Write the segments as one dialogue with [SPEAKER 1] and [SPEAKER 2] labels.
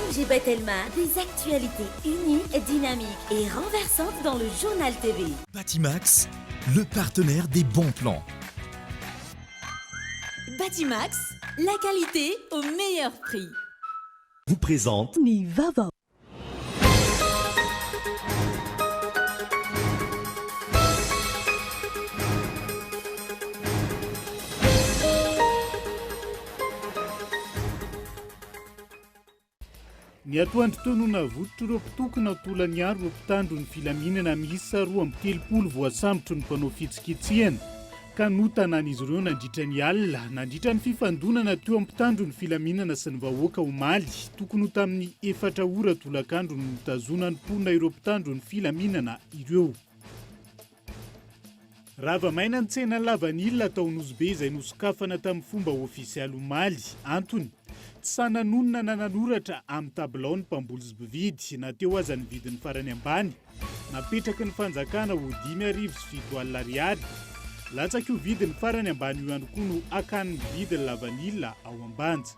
[SPEAKER 1] MG Telma, des actualités uniques, dynamiques et renversantes dans le journal TV.
[SPEAKER 2] Batimax, le partenaire des bons plans.
[SPEAKER 3] Batimax, la qualité au meilleur prix.
[SPEAKER 2] Vous présente
[SPEAKER 4] Nivava.
[SPEAKER 5] Ny atoandro tono navototro ireo mpitokona tolany aro ireo mpitandro ny filaminana miisa 2 voasambotro ny mpanao fitsikitsihana ka notanan'izy ireo nandritra ny alina nandritra ny fifandonana teo amin'ny mpitandro ny filaminana sy ny vahoaka omaly tokony ho tamin'ny 4 ora tolakandro no nitazona ny mponina ireo mpitandro ny filaminana ireo. Rava-maina ny tsena lavanilina tao Nosy Be izay nosokafana tamin'ny fomba ofisialy omaly antony tsy sananonona na nanoratra amin'ny tabilao ny mpamboly sy mpividy na teo aza ny vidiny farany ambany napetraky ny fanjakana ho 5,7 ariary latsaka io vidiny farany ambany io ihany koa no akany ny vidiny lavanilina ao ambanja.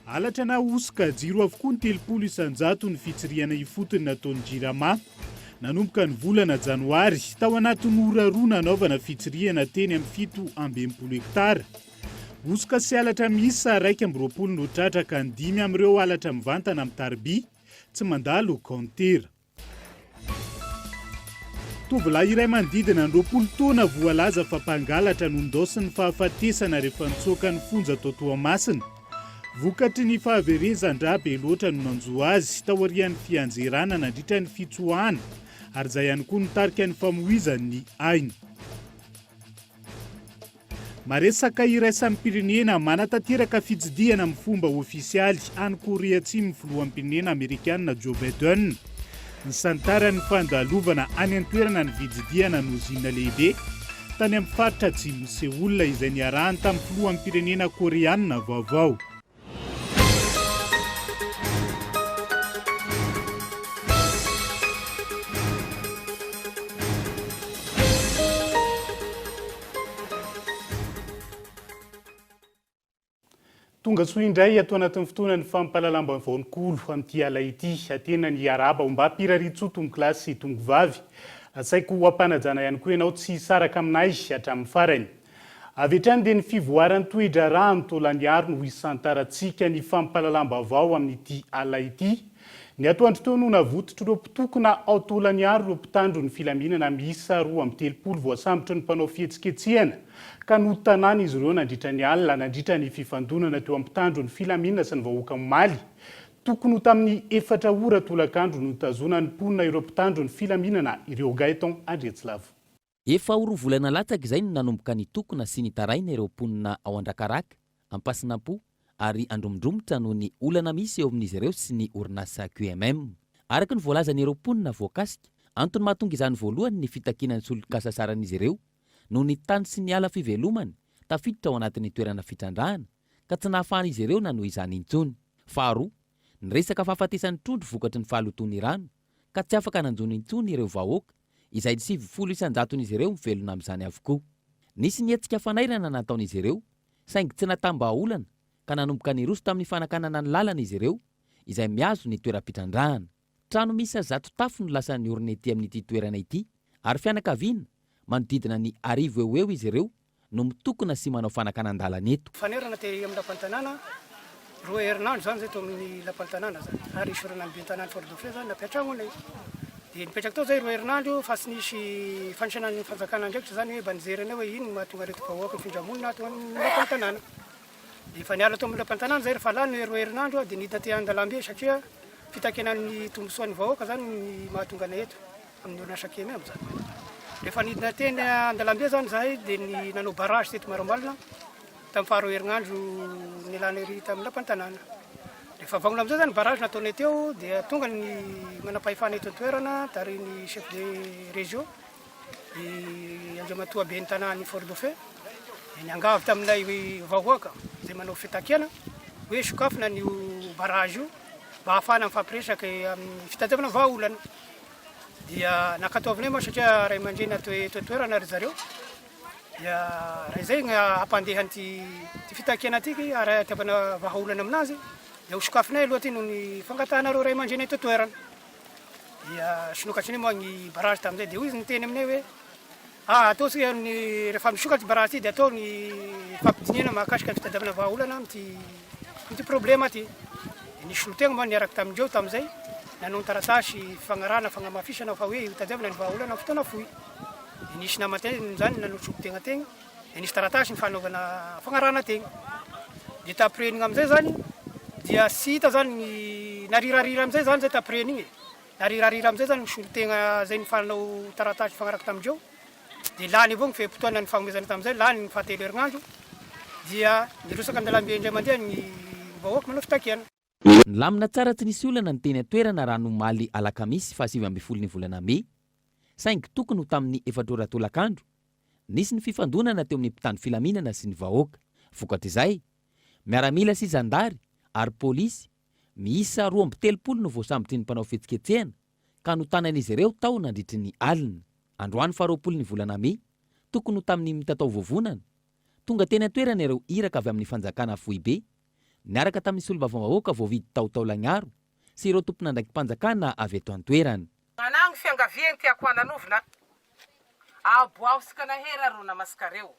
[SPEAKER 5] Alatra na osika jiro avokoa ny 300 isanjato ny fitsiriana ifotony nataon'ny jirama nanomboka ny volana janoary tao anatin'ny ora roa nanaovana fitsiriana teny amin'ny 720 hektara. Osika sy alatra miisa 120 no tratraka ny 5 amin'ireo alatra mivantana amin'ny Tarby tsy mandalo kaontera. Tovolahy iray manodidina ny 20 taona voalaza fa mpangalatra no ndosy ny fahafatesana rehefa nitsoaka ny fonja tao Toamasina. Vokatry ny fahaverezan-dra be loatra no nanjo azy tao aorian'ny fianjerana nandritra ny fitsoahana ary izay ihany koa nitarika ny famoizan'ny aina. Maresaka iray samy pirenena manatanteraka fitsidiana amin'ny fomba ofisialy any Korea Atsimo filoham-pirenena Amerikanina Joe Biden. Ny santarany fandalovana any an-toerana ny fitsidiana no zina lehibe tany amin'ny faritra atsimo Seoul izay niarahany tamin'ny filoham-pirenena Koreanina vaovao. Tonga soa indray ato anatin'ny fotoana ny fampalalamban'ny vaonikolo amin'ity ala ity atena ny araba ho mba piraritsy tongo klasy tongo vavy asaiko ampanajana ihany koa ianao tsy saraka aminay hatramin'ny farany. Avy hatrany dia ny fivoaran'ny toetra rano tolany aro no isantarantsika ny fampalalam-bavao amin'ity ala ity. Ny atoandro teo no navototro ireo mpitokona ao tolany aro ireo mpitandro ny filaminana miisa 2 voasambotro ny mpanao fihetsiketsehana ka notanana izy ireo nandritra ny alina nandritra ny fifandonana teo amin'ny mpitandro ny filaminana sy ny vahoaka omaly tokony ho tamin'ny 4 ora tolakandro no nitazona ny mponina ireo mpitandro ny filaminana ireo Gaeton Andriatsilavo.
[SPEAKER 6] Efa roa volana latsaka izay no nanomboka ny tokona sy ny taraina ireo mponina ao Andrakaraka, Ampasinampo ary andromondromotra noho ny olana misy eo amin'izy ireo sy ny orinasa QMM. Araka ny voalazan'ireo mponina voakasika, antony mahatonga izany voalohany ny fitakinan'ny solon-kasa saran'izy ireo noho ny tany sy ny ala fivelomany tafiditra ao anatin'ny toerana fitrandrahana ka tsy nahafahan'izy ireo nanoho izany intsony. Faharoa, ny resaka fahafatesan'ny trondro vokatry ny fahaloton'ny rano ka tsy afaka nanjono intsony ireo vahoaka izay 700 isanjaton'izy ireo mivelona amin'izany avokoa. Nisy ny hetsika fanairana nataon'izy ireo saingy tsy natambaolana ka nanomboka ny roso tamin'ny fanakanana ny lalana izy ireo izay miazo ny toeram-pitrandrahana. Trano misy 100 tafo no lasa ny orina ety amin'ity toerana ity ary fianakaviana manodidina ny 10 eo izy ireo no mitokona sy manao fanakanan-dalana eto.
[SPEAKER 7] Fanerana te amin'ny lapan-tanàna 2 herinandro zany zay to amin'ny lapan-tanàna zany ary isorana ny bentanany Fort-Dauphin zany napiatragnonay. Dia nipetraka tao zay 2 herinandro fa tsy nisy fandraisana fanjakana ndraikitra zany hoe banjerana hoe ino mahatonga reto vahoaka ny findramonina ato amin'ny lapan-tanàna. Dia fa niala tao amin'ny lapan-tanàna zay rehefa lany 2 herinandro dia nidina te Andalambe satria fitakenan'ny tombosoan'ny vahoaka zany ny mahatonga anay eto amin'ny orinasa QMM zany. Rehefa nidina teny Andalambe zany zahay dia ny nanao barrage teto Marambalina tamin'ny faha 2 herinandro nilana ery tamin'ny lapan-tanàna. Rehefa vagnona amin'izay zany barrage nataonay teo dia tonga ny manam-pahefana eto an-toerana tary ny chef de région i Andriamatoa ben'ny tanàny Fort-Dauphin niangavy taminay vahoaka izay manao fitakiana hoe sokafina ny barrage io mba ahafahana mifampiresaka amin'ny fitadiavana vahaolana. Dia nakataovinay moa satria ray aman-dreny ato toerana ry zareo dia raha zay ampandehan ty fitakena tiky ary atiavana vahaolana aminazy dia hosokafinay aloha ty noho ny fangatanareo ray aman-drenay totoerana dia sinokatry ny moa ny barage tamin'izay dia hoy izy niteny aminay hoe ataontsika ny rehefa misokatry barage ty dia atao ny fampidinina mahakasika ny fitadiavana vahaolana amity problema ty nisy solotegna moa niaraka tamindreo tamin'izay nanao ny taratasy fagnarana fagnamafisana fa hoe hitadiavana ny vahaolana amin'ny fotoana fohy dia nisy namateny zany nanao solotegna tegna dia nisy taratasy ny fanaovana fagnarana tegna dia tapirenina amin'izay zany dia sy hita zany ny narirarira amin'izay zany zay tapireniny narirarira amin'izay zany ny solotegna zay ny fanao taratasy fagnaraka tamindreo dia lany avao ny fehim-potoana ny fanomezana tamin'izay lany ny fahatelo herinandro dia nirosaka andalambe indray mandeha ny vahoaka manao fitakiana.
[SPEAKER 6] Nilamina tsara tsy nisy olana ny teny atoerana raha nomaly alakamisy 7 ny volana May saingy tokony ho tamin'ny 4 tolakandro nisy ny fifandonana teo amin'ny mpitandro filaminana sy ny vahoaka. Vokatra izay miaramila sy zandary ary pôlisy miisa 230 no voasambotry ny mpanao fihetsiketsehana ka notanan'izy ireo tao nandritry ny alina. Androany 20 ny volana May tokony ho tamin'ny mitatao vovonana tonga teny atoerana ireo iraka avy amin'ny fanjakana Foibe niaraka tamin'ny solombavambahoaka voavidy taolagnaro sy ireo tompon'andraiki-panjakana avy eto an-toerana.
[SPEAKER 4] Manango fiangaviany tiako ananovina aboaosika nahera ro namaskareo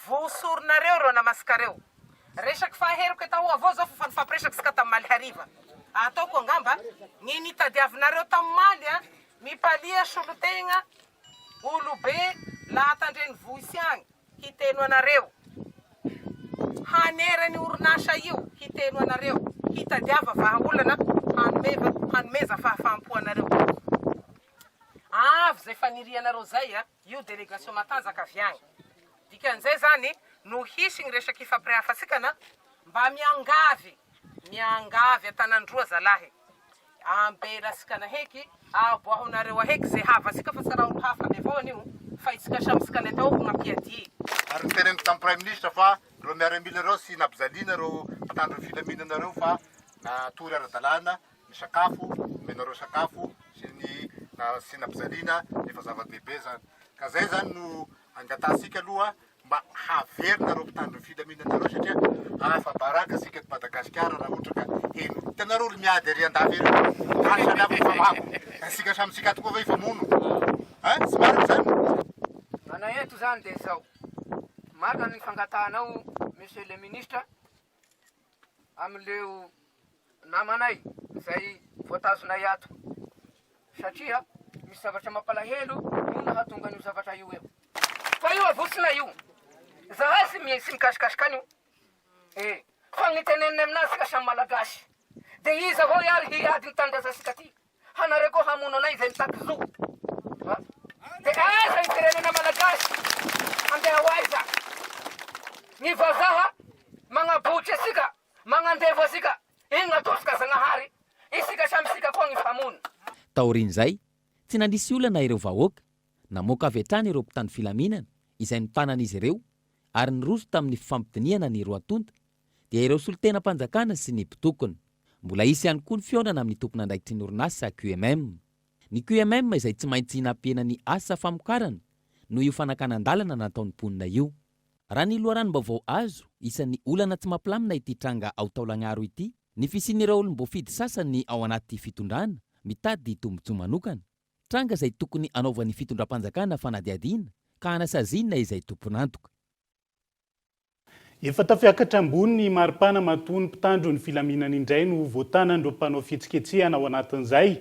[SPEAKER 4] vosoronareo ro namaskareo resaky faheriko etao avao zao fa nifampiresaky sika tamin'ny maly hariva ataoko angamba ny nitadiavinareo tamin'ny maly mipalia solotegna olobe lahatandreny vohisy agny hiteno anareo hanerany orinasa io hiteno anareo hitadiava vahaolana hanomeza fahafaham-po anareo avy zay fanirianareo zay io délégation matanjaka avy agny dikan'izay zany no hisy gny resaky ifampirehafasikana mba miangavy atanandroa zalahy amberasikana heky aboahonareo aheky zay havasika fa tsara olo hafa ny avao an'io fa itsika samisikana atao gn'ampiadia
[SPEAKER 8] ary niteneniko tamin'ny premier ministre fa reo miaramila reo sy nampijaliana reo mpatandro ny filaminana reo fa natory ara-dalàna ny sakafo menareo sakafo sy nampijaliana efa zava-dehibe zany ka zay zany no angatasika aloha mba haverina reo mpitandro ny filaminana reo satria hafa baraka asika eto Madagasikara raha ohatra ka eno tenareo olo miady ary andavy ero asa miavy famako asika samysika tokoa va ifamono sy mariny zany
[SPEAKER 4] mana eto zany dia zao marina ny fangatanao monsieur le ministre amin'leo namanay zay voatazonay ato satria misy zavatra mampalahelo io nahatonga an'io zavatra io eo fa io avosina io zahay sy mikasikasika an'io fa niteneniny aminazy ka samy malagasy dia izy avao iary hiady nitandrazasika ty hanareo koa hamono anay zay mitaky zo dia aiza ny firenena malagasy andeha ho aiza ny vazaha magnabotry asika magnandevo asika iny gnatosika zagnahary isika samysika koa gny famono.
[SPEAKER 6] Taorian'izay tsy nandrisy olana ireo vahoaka namoaka avy hatrany ireo mpitandro filaminana izay nitanan'izy ireo ary niroso tamin'ny fifampidiniana ny roa tonta dia ireo solotena-panjakana sy ny mpitokona. Mbola isy ihany koa ny fionana amin'ny tompon'andraikitry ny orinasa QMM. Ny QMM izay tsy maintsy nampiena ny asa famokarana no io fanakanan-dalana nataon'ny mponina io. Raha ny loharanom-baovao azo isan'ny olana tsy mampilamina ity tranga ao Taolagnaro ity ny fisian'ireo olom-boafidy sasany ao anaty fitondrana mitady tombotsoa manokana. Tranga izay tokony anaovan'ny fitondram-panjakana fanadiadiana ka anasazinina izay tompon'antoka.
[SPEAKER 5] Efa tafiakatra ambony ny maripana matony mpitandro ny filaminana indray no voatanandreo mpanao fihetsiketsehana ao anatin'izay.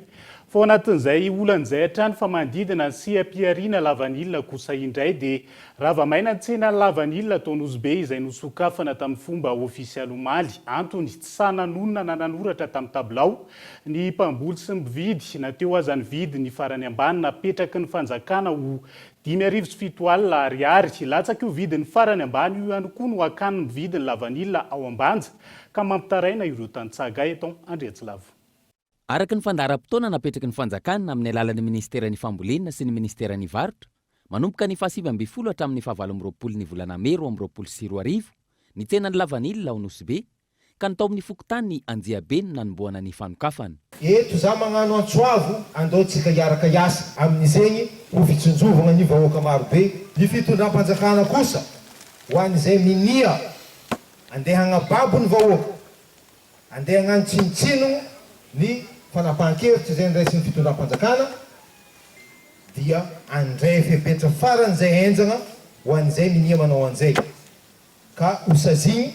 [SPEAKER 5] Fa ao anatin'izay olan'izay hatrany fa manodidina sy ampiariana lavanilina kosa indray dia rava-maina tsena lavanilina ataon'Ozibe izay nosokafana tamin'ny fomba ofisialy omaly antony tsy sananonona na nanoratra tamin'ny tabilao ny mpamboly sy mividy nateo aza ny vidy ny farany ambany napetraky ny fanjakana ho 5,7 ariary latsaka io vidiny farany ambany io ihany koa no akany ny vidiny lavanilina ao ambanja ka mampitaraina ireo tantsaga eto Andriatsilavo.
[SPEAKER 6] Araka ny fandaharam-potoana napetraky ny fanjakana amin'ny alalan'ny ministeran'ny fambolena sy ny ministeran'ny varotra manomboka ny 7 hatramin'ny 9 ny volana May 2024 ny tsenany lavanilina ao Nosy Be ka nitao amin'ny fokotany ny anjiabe no nanomboana ny fanokafana.
[SPEAKER 9] Eto za magnano antsoavo andaotsika hiaraka hiasa amin'izegny ho fitsinjovana ny vahoaka marobe. Ny fitondram-panjakana kosa ho an'izay minia andeha hagnababo ny vahoaka, andeha hagnano tsinitsino ny fanapahan-kevitra zay ndraisin'ny fitondram-panjakana dia andray fepetra faran'izay enjana ho an'izay minia manao an'izay ka hosazigny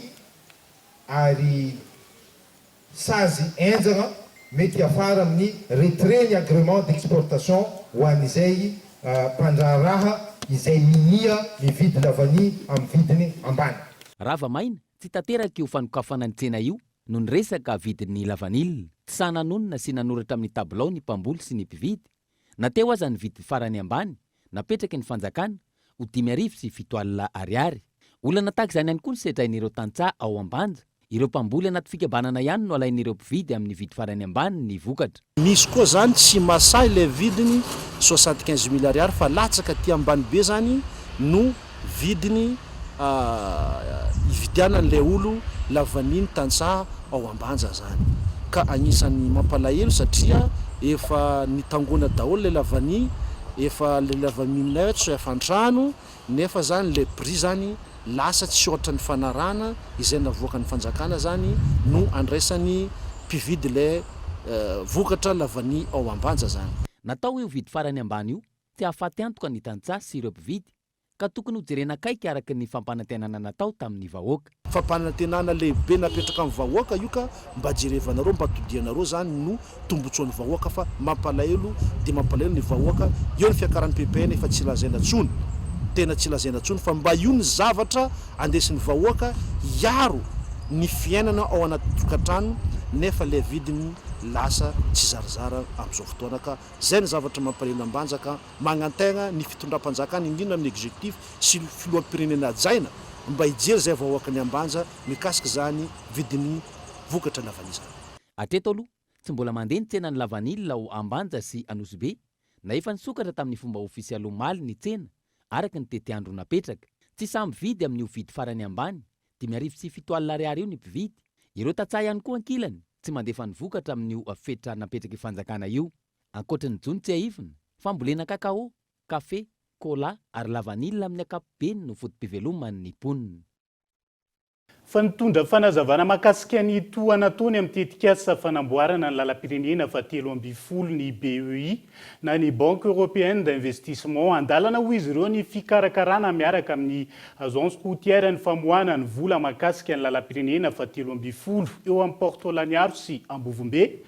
[SPEAKER 9] ary sazy enjana mety afara amin'ny retrait ny agrément d'exportation ho an'izay mpandraraha izay minia mividy lavany amin'ny vidiny ambany.
[SPEAKER 6] Rava-maina tsy tanteraka io fanokafana ny tsena io no ny resaka vidin'ny lavanila. Tsy sananonona sy nanoratra amin'ny tabilao ny mpamboly sy ny mpividy. Nateo aza ny vidy farany ambany, napetraky ny fanjakana ho 5,7 olana tahaka izany ihany koa ny sedrain'ireo tantsaha ao ambanja. Ireo mpamboly anaty fikabanana ihany no alain'ireo mpividy amin'ny vidy farany ambany ny vokatra.
[SPEAKER 10] Misy koa zany tsy masay ilay vidiny 75 000 ariary fa latsaka ty ambany be zany no vidiny ividianan'ilay olo lavaniny tantsaha ao ambanja zany. Ka agnisan'ny mampalahelo satria efa nitangona daholo le lavany, efa le lavaminay tsy efa antrano, nefa zany le prix zany lasa tsy ohatra ny fanarana izay navoaka ny fanjakana zany no andraisan'ny mpividy le vokatra lavany ao ambanja zany.
[SPEAKER 6] Natao io vidy farany ambany io tsy ahafaty antoka ny tantsaha sy ireo mpividy ka tokony ho jerena akaiky araka ny fampanantenana natao tamin'ny vahoaka.
[SPEAKER 10] Fampanantenana lehibe napetraka amin'ny vahoaka io ka mba jerevanareo, mba todianareo zany no tombotsoan'ny vahoaka fa mampalahelo dia mampalahelo ny vahoaka. Eo ny fiakaran'ny PPN efa tsy lazaina tsony, tena tsy lazaina tsony fa mba io ny zavatra andesin'ny vahoaka hiaro ny fiainana ao anaty tokantrano nefa le vidiny lasa tsy zarazara amin'izao fotoana ka zay ny zavatra mampalahelo ambanjaka magnantegna ny fitondram-panjakana indrindra amin'ny objectif sy filoham-pirenena jaina mba hijery zay vahoaka ny ambanja mikasika zany vidiny vokatra lavanila.
[SPEAKER 6] Hatreto aloha tsy mbola mandeha ny tsenany lavanila ao ambanja sy Anosibe na efa nisokatra tamin'ny fomba ofisialy omaly ny tsena araka ny tetiandro napetraka. Tsy samy vidy amin'ny ovidy farany ambany 5,7 ariary io ny mpividy. Ireo tantsaha ihany koa ankilany tsy mandefa ny vokatra amin'io fetra napetraka fanjakana io. Ankoatra ny jony tsy ahivina, fambolena kakao, kafe, cola ary lavanila amin'ny ankapobeny no fotom-piveloman'ny mponina.
[SPEAKER 5] Fa nitondra fanazavana mahakasika ny tohana tony amin'ny tetikasa fanamboarana ny lalam-pirenena fahatelo amby folo ny BEI na ny Banque Européenne d'Investissement andalana ho izy ireo ny fikarakarana miaraka amin'ny agence côtière ny famoahana ny vola mahakasika ny lalam-pirenena fahatelo amby folo eo amin'ny Porto Laniaro sy Ambovombe.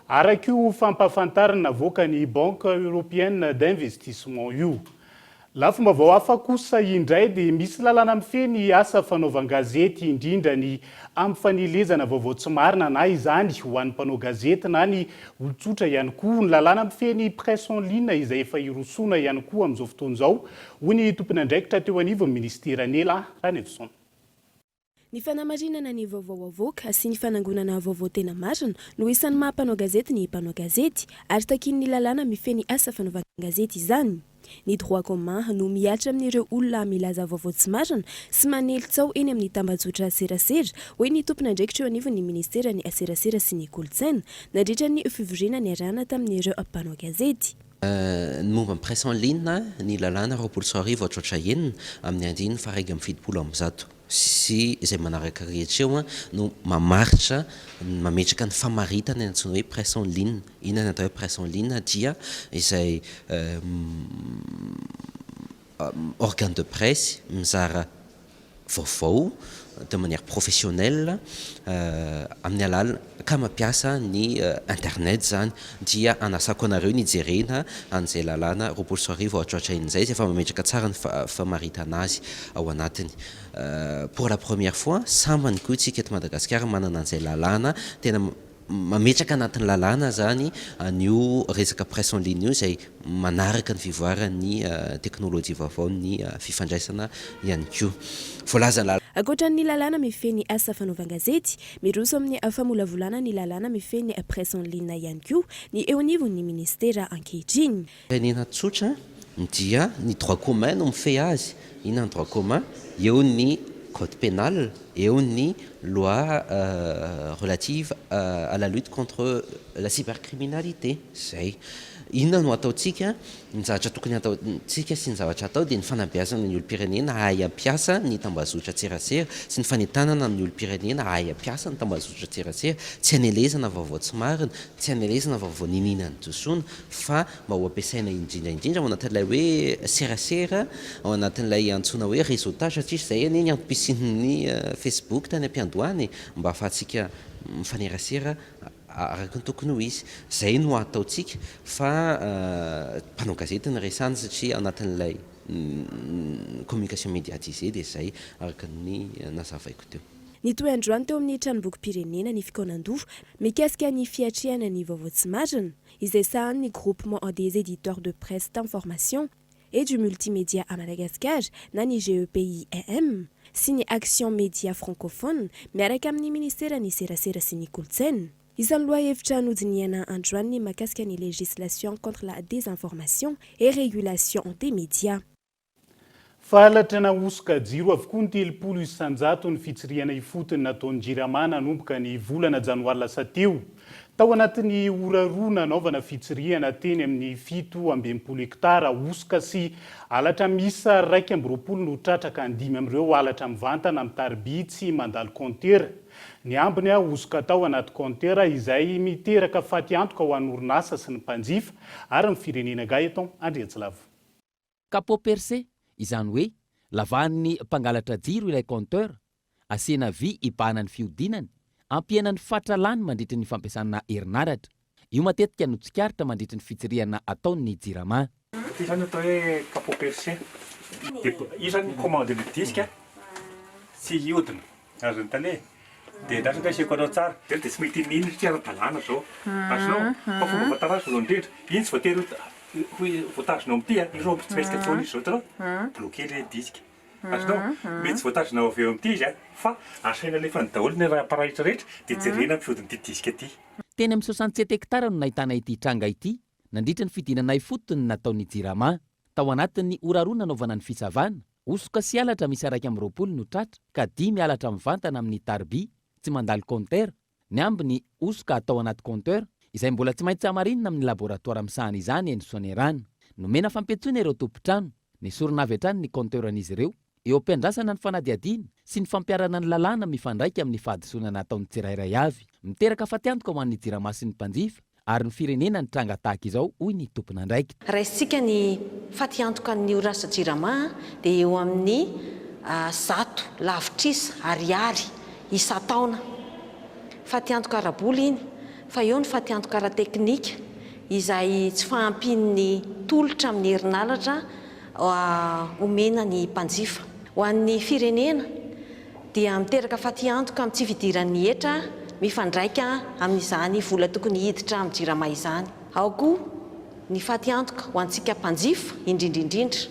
[SPEAKER 5] Araka io fampafantarana avoaka ny Banque Européenne d'Investissement io. Lafomba vao hafa kosa indray dia misy lalàna mifeny asa fanaovan-gazety indrindra ny amin'ny fanilezana vaovao tsy marina na izany ho an'ny mpanao gazety na ny olon-tsotra ihany koa. Ny lalàna mifeny presse en ligne izay efa irosoana ihany koa amin'izao fotoana izao hoy ny tompony andraikitra teo anivon'ny ministera Nela Ranevson.
[SPEAKER 11] Ny fanamarinana ny vaovao avoaka sy ny fanangonana vaovao tena marina no isan'ny maha-mpanao gazety ny mpanao gazety ary takin'ny lalàna mifeny asa fanaovan-gazety izany. Ny droit commun no miatra amin'ireo olona milaza vaovao tsy marina sy manelitsao eny amin'ny tambazotra serasera hoy ny tompony andraikitra eo anivon'ny ministera ny aserasera sy ny kolontsaina nandritra ny fivoriana ny arahana tamin'ireo mpanao gazety.
[SPEAKER 12] Ny momba ny presse en ligne ny lalàna 20% ohatrotra enina amin'ny andiny faraiky amin'ny 7% sy izay manaraka rehetra eo no mamaritra mametraka ny famaritana antsoina hoe presse en ligne. Inona natao hoe presse en ligne dia izay organe de presse mizara vaovao de manière professionnelle amin'ny alalana ka mampiasa ny internet zany dia anasako anareo ny jerena an'izay lalàna 20% ohatrotra enina izay efa mametraka tsara ny famaritana azy ao anatiny. Pour la première fois sambany koa tsika eto Madagasikara manana an'izay lalàna tena mametraka anatin'ny lalàna zany an'io resaka presse en ligne io izay manaraka ny fivoaran'ny teknôlôjia vaovao ny fifandraisana ihany koa. Voalaza
[SPEAKER 11] ankoatran'ny lalàna mifeny asa fanaovan-gazety miroso amin'ny famolavolana ny lalàna mifeny presse en ligne ihany koa ny eo anivon'ny ministera ankehitriny.
[SPEAKER 12] Firenena tsotra dia ny droit commun no mifehy azy. Inona ny droit commun? Eo ny code pénal eo ny loi relative à la lutte contre la cybercriminalité. Zay inona no ataontsika, ny zavatra tokony ataontsika sy ny zavatra atao dia ny fanabeazana ny olom-pirenena ahay ampiasa ny tambazotra tserasera sy ny fanetanana ny olom-pirenena ahay ampiasa ny tambazotra tserasera, tsy hanelezana vaovao tsy marina, tsy hanelezana vaovao ninina ny josona, fa mba ho ampiasaina indrindra ao anatin'ilay hoe serasera, ao anatin'ilay antsoina hoe réseautage, satria izay anie ampisin'ny Facebook tany ampiandohany mba ahafahantsika mifanerasera araka ny tokony ho izy. Zay no ataontsika fa mpanao gazety ny resany satria anatin'ilay communication médiatisée dia zay araka ny nazavaiko teo.
[SPEAKER 11] Ny toy androany teo amin'ny tranombokim-pirenena ny Fikônandova mikasika ny fiatriana ny vaovao tsy marina izay sahan'ny groupement des éditeurs de presse d'information et du multimédia à Madagascar na ny GEPI-AM sy ny Action Média francophone miaraka amin'ny ministera ny serasera sy ny kolotsaina. Isan'ny loha hevitra nodiniana androany mahakasika ny législation contre la désinformation et régulation des médias.
[SPEAKER 5] Fahalatra nahosoka jiro avokoa ny 300 isanjato ny fitsiriana ifotony nataon'ny JIRAMA nanomboka ny volana janoary lasa teo. Tao anatin'ny ora roa nanaovana fitsiriana teny amin'ny 720 hektara hosoka sy alatra misa 220 no tratraka 5 amin'ireo alatra mivantana amin'ny tarbitsy mandalo compteur. Ny ambiny hosoka tao anaty compteur izay miteraka faty antoka ho an'ny orinasa sy ny mpanjifa ary ny firenena Gaëtan Andriatsilavo.
[SPEAKER 6] Capot percé izany hoe lavahan'ny mpangalatra jiro ilay compteur, asena vy ibahana ny fiodinany, ampienany fatralany mandritra ny fampiasana herinaratra. Io matetika no tsikaritra mandritra ny fitsiriana ataon'ny JIRAMA.
[SPEAKER 13] Ity zany atao hoe capot percé. Io zany commande ny diska sy iodina azony tale. Dia ndrasaka asiako anao tsara, dia tsy mety nino tsy ara-dalàna zao. Azonao, fa fomba vatarazy voalohany indrindra, iny tsy voatery voatazonao amin'ity, io zao tsy maintsy tsony izy zao tanao, bloqué le diska. Azonao, mety tsy voatazonao avy eo amin'ity izy, fa asaina alefa ny daholo ny raha paraitra rehetra, dia jerena mifiodin'ity diska ity.
[SPEAKER 6] Teny amin'ny 67 hektara no nahitana ity tranga ity, nandritra ny fidinana ifotony nataon'ny JIRAMA. Tao anatin'ny ora roa nanaovana ny fisavana, hosoka sy alatra misy 220 no tratra, ka 5 alatra mivantana amin'ny tarby tsy mandalo compteur, ny ambiny hosoka atao anaty compteur izay mbola tsy maintsy hamarinina amin'ny laboratoire misahana izany eny Soanerana. Nomena fampetsona ireo tompo-trano, nisorona avy hatrany ny compteuran'izy ireo, eo ampiandrasana ny fanadiadiana sy ny fampiarana ny lalàna mifandraika amin'ny fahadisoana nataon'ny tsirairay avy. Miteraka fatiantoka ho an'ny JIRAMA sy ny mpanjifa ary ny firenena ny tranga tahaka izao hoy ny tompona andraikitra.
[SPEAKER 14] Raisitsika ny fatiantoka ny orinasa JIRAMA dia eo amin'ny 100 lavitrisa ariary isa-taona. Fatiantoka araboly iny, fa eo ny fatiantoka ara-teknika izay tsy fahampian'ny tolotra amin'ny herinaratra omena ny mpanjifa. Ho an'ny firenena dia miteraka fatiantoka amin'ny tsy fidiran'ny hetra mifandraika amin'izany vola tokony hiditra amin'ny JIRAMA izany. Ao koa ny fatiantoka ho antsika mpanjifa indrindrindrindra.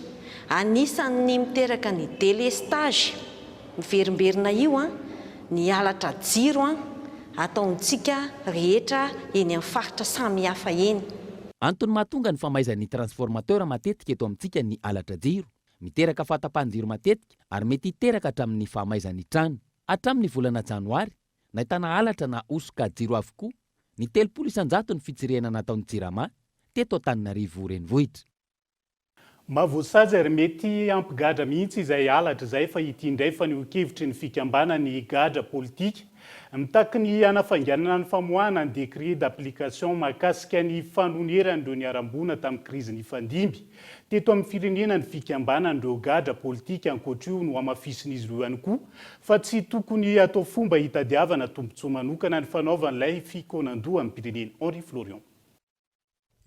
[SPEAKER 14] Anisan'ny miteraka ny délestage miverimberina io ny alatra jiro ataontsika rehetra eny amin'ny faritra samihafa eny.
[SPEAKER 6] Antony mahatonga ny famaizan'ny transformateur matetika eto amintsika ny alatra jiro, miteraka fahatapahan-jiro matetika ary mety hiteraka hatramin'ny fahamaizan'ny trano. Hatramin'ny volana janoary nahitana alatra na hosoka jiro avokoa, ny 300 isanjato ny fitsiriana nataon'ny JIRAMA teto Antananarivo renivohitra.
[SPEAKER 5] Mavoasazy ary mety ampigadra mihitsy izay alatra izay fa ity indray fa niokevitry ny fikambana ny gadra politika. Mitaky ny hanafainganana ny famoahana ny décret d'application mahakasika ny fanoneran'ireo niarambona tamin'ny krizy ny fandimby. Teto amin'ny firenena ny fikambana n'ireo gadra politika ankoatr'io no hamafisin'izy ireo ihany koa, fa tsy tokony atao fomba hitadiavana tombontsoa manokana ny fanaovan'ilay fikônandoha amin'ny pirenena. Henri Florian.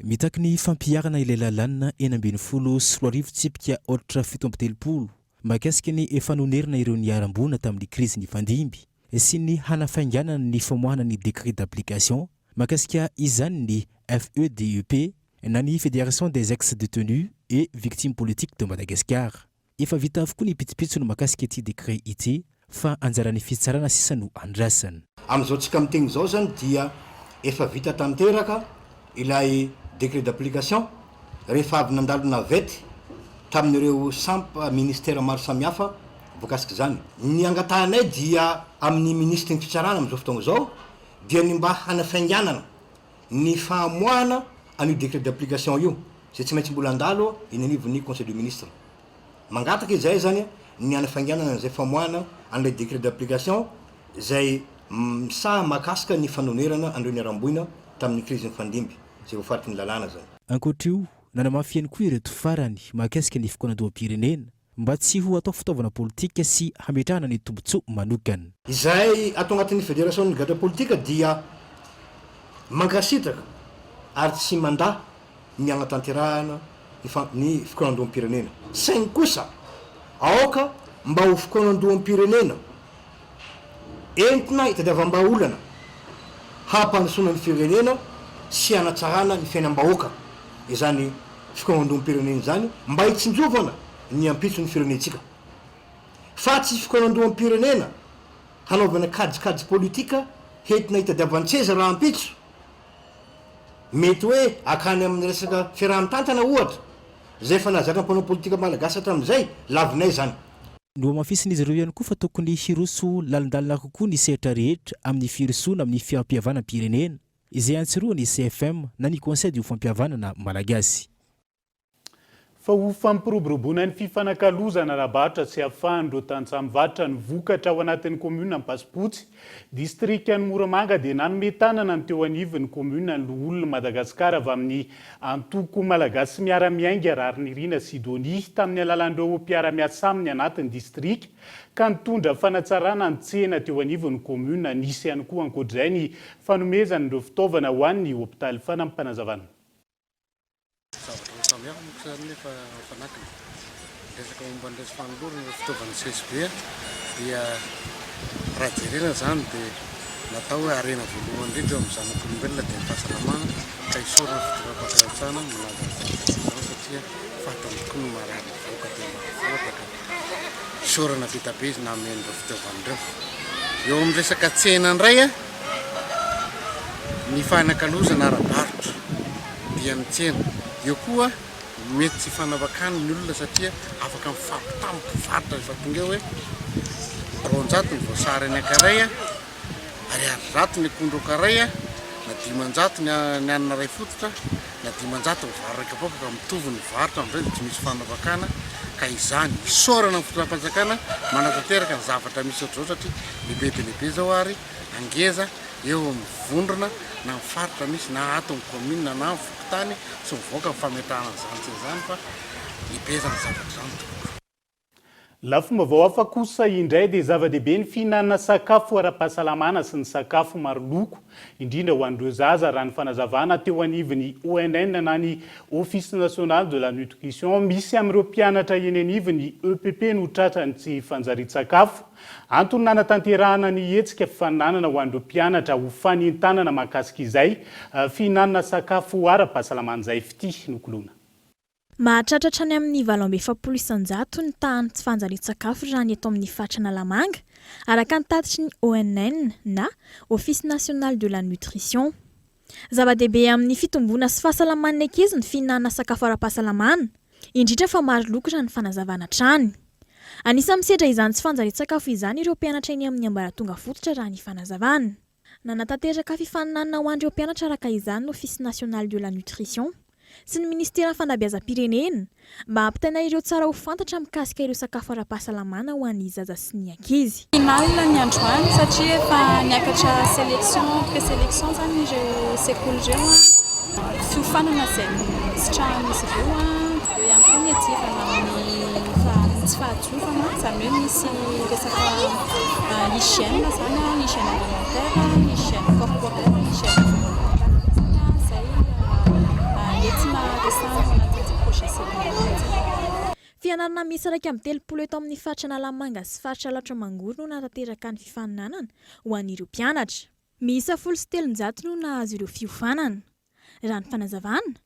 [SPEAKER 15] Mitaky ny fampiarana ilay lalàna 12 sy 10 tsipika ohatra 17 mahakasika ny efanonerana ireo niarambona tamin'ny krizy ny fandimby sy ny hanafainganana ny famoahana ny décret d'application mahakasika izany ny FEDUP na ny Fédération des ex-détenus et victimes politiques de Madagascar. Efa vita avokoa ny pitsopitsono mahakasika ity décret ity fa anjarany fitsarana sisa no andrasana.
[SPEAKER 16] Amin'izao tsika miteny zao zany dia efa vita tanteraka ilay décret d'application rehefa avy nandalo navety tamin'ireo sampa ministère maro samihafa voakasika zany ny angatahanay dia amin'ny ministry ny fitsarana am'izao fotoagna zao dia ny mba hanafainganana ny fahamoahana an'io décret d'application io zay tsy maintsy mbola andalo iny anivon'ny conseil de ministre mangataka izay zany ny hanafainganana zay famoahana an'ilay décret d'application zay misaha mahakasika ny fanonerana andreo ny aram-boina tamin'ny crise ny fandimby zay voafariky ny lalàna zany.
[SPEAKER 15] Ankoatra io nanamafy ihany koa ireto farany mahakasika ny fikonan-doham-pirenena mba tsy ho atao fitaovana politika sy hametrahana ny tombotsoa manokana.
[SPEAKER 16] Izay atao anatin'ny fédération ny gadra politika dia mankasitraka ary tsy mandahy ny anatanterahana ny fikonan-doham-pirenena. Saingy kosa aoka mba ho fikonan-doham-pirenena entina hitadiavam-baolana hampandrosoana ny firenena sy hanatsarana ny fiainam-bahoaka izany fikonan-doham-pirenena zany mba hitsinjovana ny ampitso ny firenentsika fa tsy fikonan-doham-pirenena hanaovana kajikajy politika hentina hitadiavan-tseza raha ampitso mety hoe akany amin'ny resaka fiaraha-mitantana ohatra zay fa nahazatra mpanao politika malagasy hatramin'izay lavinay zany.
[SPEAKER 15] No mafisin'izy ireo ihany koa fa tokony hiroso lalindalina kokoa ny sehatra rehetra amin'ny firosoana amin'ny fiampihavanam-pirenena izay antsiroa ny CFM na ny conseil du fampihavanana malagasy.
[SPEAKER 5] Fa ho fampiroboroboana ny fifanakalozana rabatra sy ahafahan'ireo tanjam-barotra ny vokatra ao anatin'ny komuna ny Pasipotsy, distrikan'ny Moramanga dia nanome tanana ny teo anivon'ny komuna ny olona Madagasikara avy amin'ny antoko malagasy miara-miainga Rariny Rina Sidonia tamin'ny alalan'ireo mpiara-miasa aminy anatin'ny distrika ka nitondra fanatsarana ny tsena teo anivon'ny komuna nisy ihany koa ankoatr'izay ny fanomezana ireo fitaovana ho an'ny hopitaly fanampanazavana.
[SPEAKER 17] Nefa fanakiny resaka momba ny resaka fanolorana ny fitaovana CSB dia raha jerena zany dia natao hoe harena voalohany indrindra amin'ny zanak'olombelona dia ny fahasalamana ka isorana fitondram-pahalatsana malaza zany satria fatany tokoa no marary voaka dia mahavoaka isorana betabe izy na amen'ireo fitaovan'ireo. Eo amin'ny resaka tsena indray ny fanakalozana ara-barotra dia ny tsena eo koa mety tsy fanavakany ny olona satria afaka mifampitampo mpivarotra rehefa tonga hoe 300 ny voasary ny akaray ary 100 ny akondro akaray na 500 ny anana ray fototra na 500 ny vary raika poaka ka mitovy ny varotra amin'izay tsy misy fanavakana ka izany isorana amin'ny fotoam-panjakana manatanteraka ny zavatra misy ohatr'izao satria lehibe dia lehibe zao ary angeza eo amin'ny vondrona na mifaritra misy na ato ny commune na mivokotany sy mivoaka ny fametahana izany tsy izany fa lehibe zany zavatra zany tokoa.
[SPEAKER 5] Lafomba vao hafa kosa indray dia zava-dehibe ny fihinanana sakafo ara-pahasalamana sy ny sakafo maro loko indrindra ho an'ireo zaza raha ny fanazavana teo anivon'ny ONN na ny Office National de la Nutrition misy amin'ireo mpianatra eny anivon'ny EPP no tratrany tsy fanjarian-tsakafo antony nanatanterahana ny hetsika fifaninanana ho an'ireo mpianatra ho fanintanana mahakasika izay fihinanana sakafo ara-pahasalamana izay fity nokolona.
[SPEAKER 18] Mahatratratra any amin'ny 700 ny tahany tsy fanjarian-tsakafo raha ny eto amin'ny faritra Analamanga araka ny tatitry ny ONN na Office National de la Nutrition. Zava-dehibe amin'ny fitomboana sy fahasalaman'ny ankizy ny fihinanana sakafo ara-pahasalamana indrindra fa maro loko raha ny fanazavana trany. Anisany misedra izany tsy fanjarian-tsakafo izany ireo mpianatra eny amin'ny ambaratonga fototra raha ny fanazavana. Nanatanteraka fifaninanana ho an'ireo mpianatra araka izany ny Office National de la Nutrition sy ny Ministera Fanabeazam-pirenena mba hampitaina ireo tsara ho fantatra mikasika ireo sakafo ara-pahasalamana ho an'ny zaza sy ny ankizy.
[SPEAKER 19] Final ny androany satria efa niakatra sélection pré-sélection zany ireo sekoly ireo fiofanana zay sitrahana izy ireo eo ihany koa ny atsifana amin'ny tsy fahatsofana zany hoe misy resaka hygiène zany hygiène alimentaire, hygiène corporelle, hygiène
[SPEAKER 18] fianarana misy raika amin'ny 30 eto amin'ny faritra Analamanga sy faritra Latramangoro no nanatanteraka ny fifaninanana ho an'ireo mpianatra. Miisa 13 no nahazo ireo fiofanana. Raha ny fanazavana,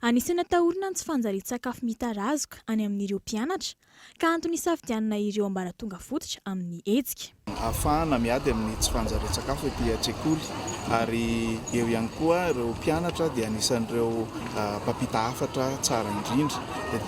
[SPEAKER 18] anisany atahorana ny tsy fanjarian-tsakafo mitarazoka any amin'ireo mpianatra ka antony hisafidianana ireo ambaratonga fototra amin'ny hetsika.
[SPEAKER 10] ahafahana miady amin'ny tsy fanjarian-tsakafo ety an-tsekoly ary eo ihany koa ireo mpianatra dia anisan'ireo mpampita hafatra tsara indrindra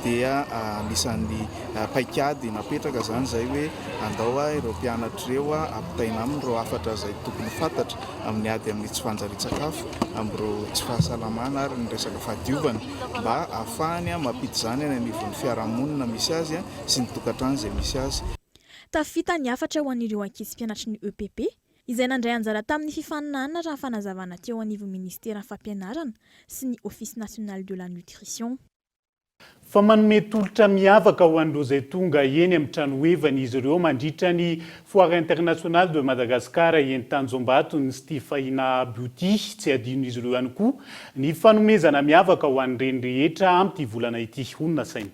[SPEAKER 10] dia anisan'ny paikady napetraka zany zay hoe andao ireo mpianatra ireo ampitaina amin'ireo hafatra zay tokony fantatra amin'ny ady amin'ny tsy fanjarian-tsakafo amin'ireo tsy fahasalamana ary ny resaka fahadiovana mba ahafahany mampity zany any anivon'ny fiarahamonina misy azy sy ny tokantrano izay misy azy.
[SPEAKER 18] Tafita ny hafatra ho an'ireo ankizy mpianatry ny EPP izay nandray anjara tamin'ny fifaninanana raha fanazavana teo anivon'ny ministera fampianarana sy ny Office national de la nutrition.
[SPEAKER 5] Fa manome tolotra miavaka ho an'ireo izay tonga eny amin'ny tranohevana izy ireo mandritra ny Foire internationale de Madagascar eny Tanjombato ny Stefaina Beauty tsy adino izy ireo ihany koa ny fanomezana miavaka ho an'ireny rehetra amin'ity volana ity. Honina saina.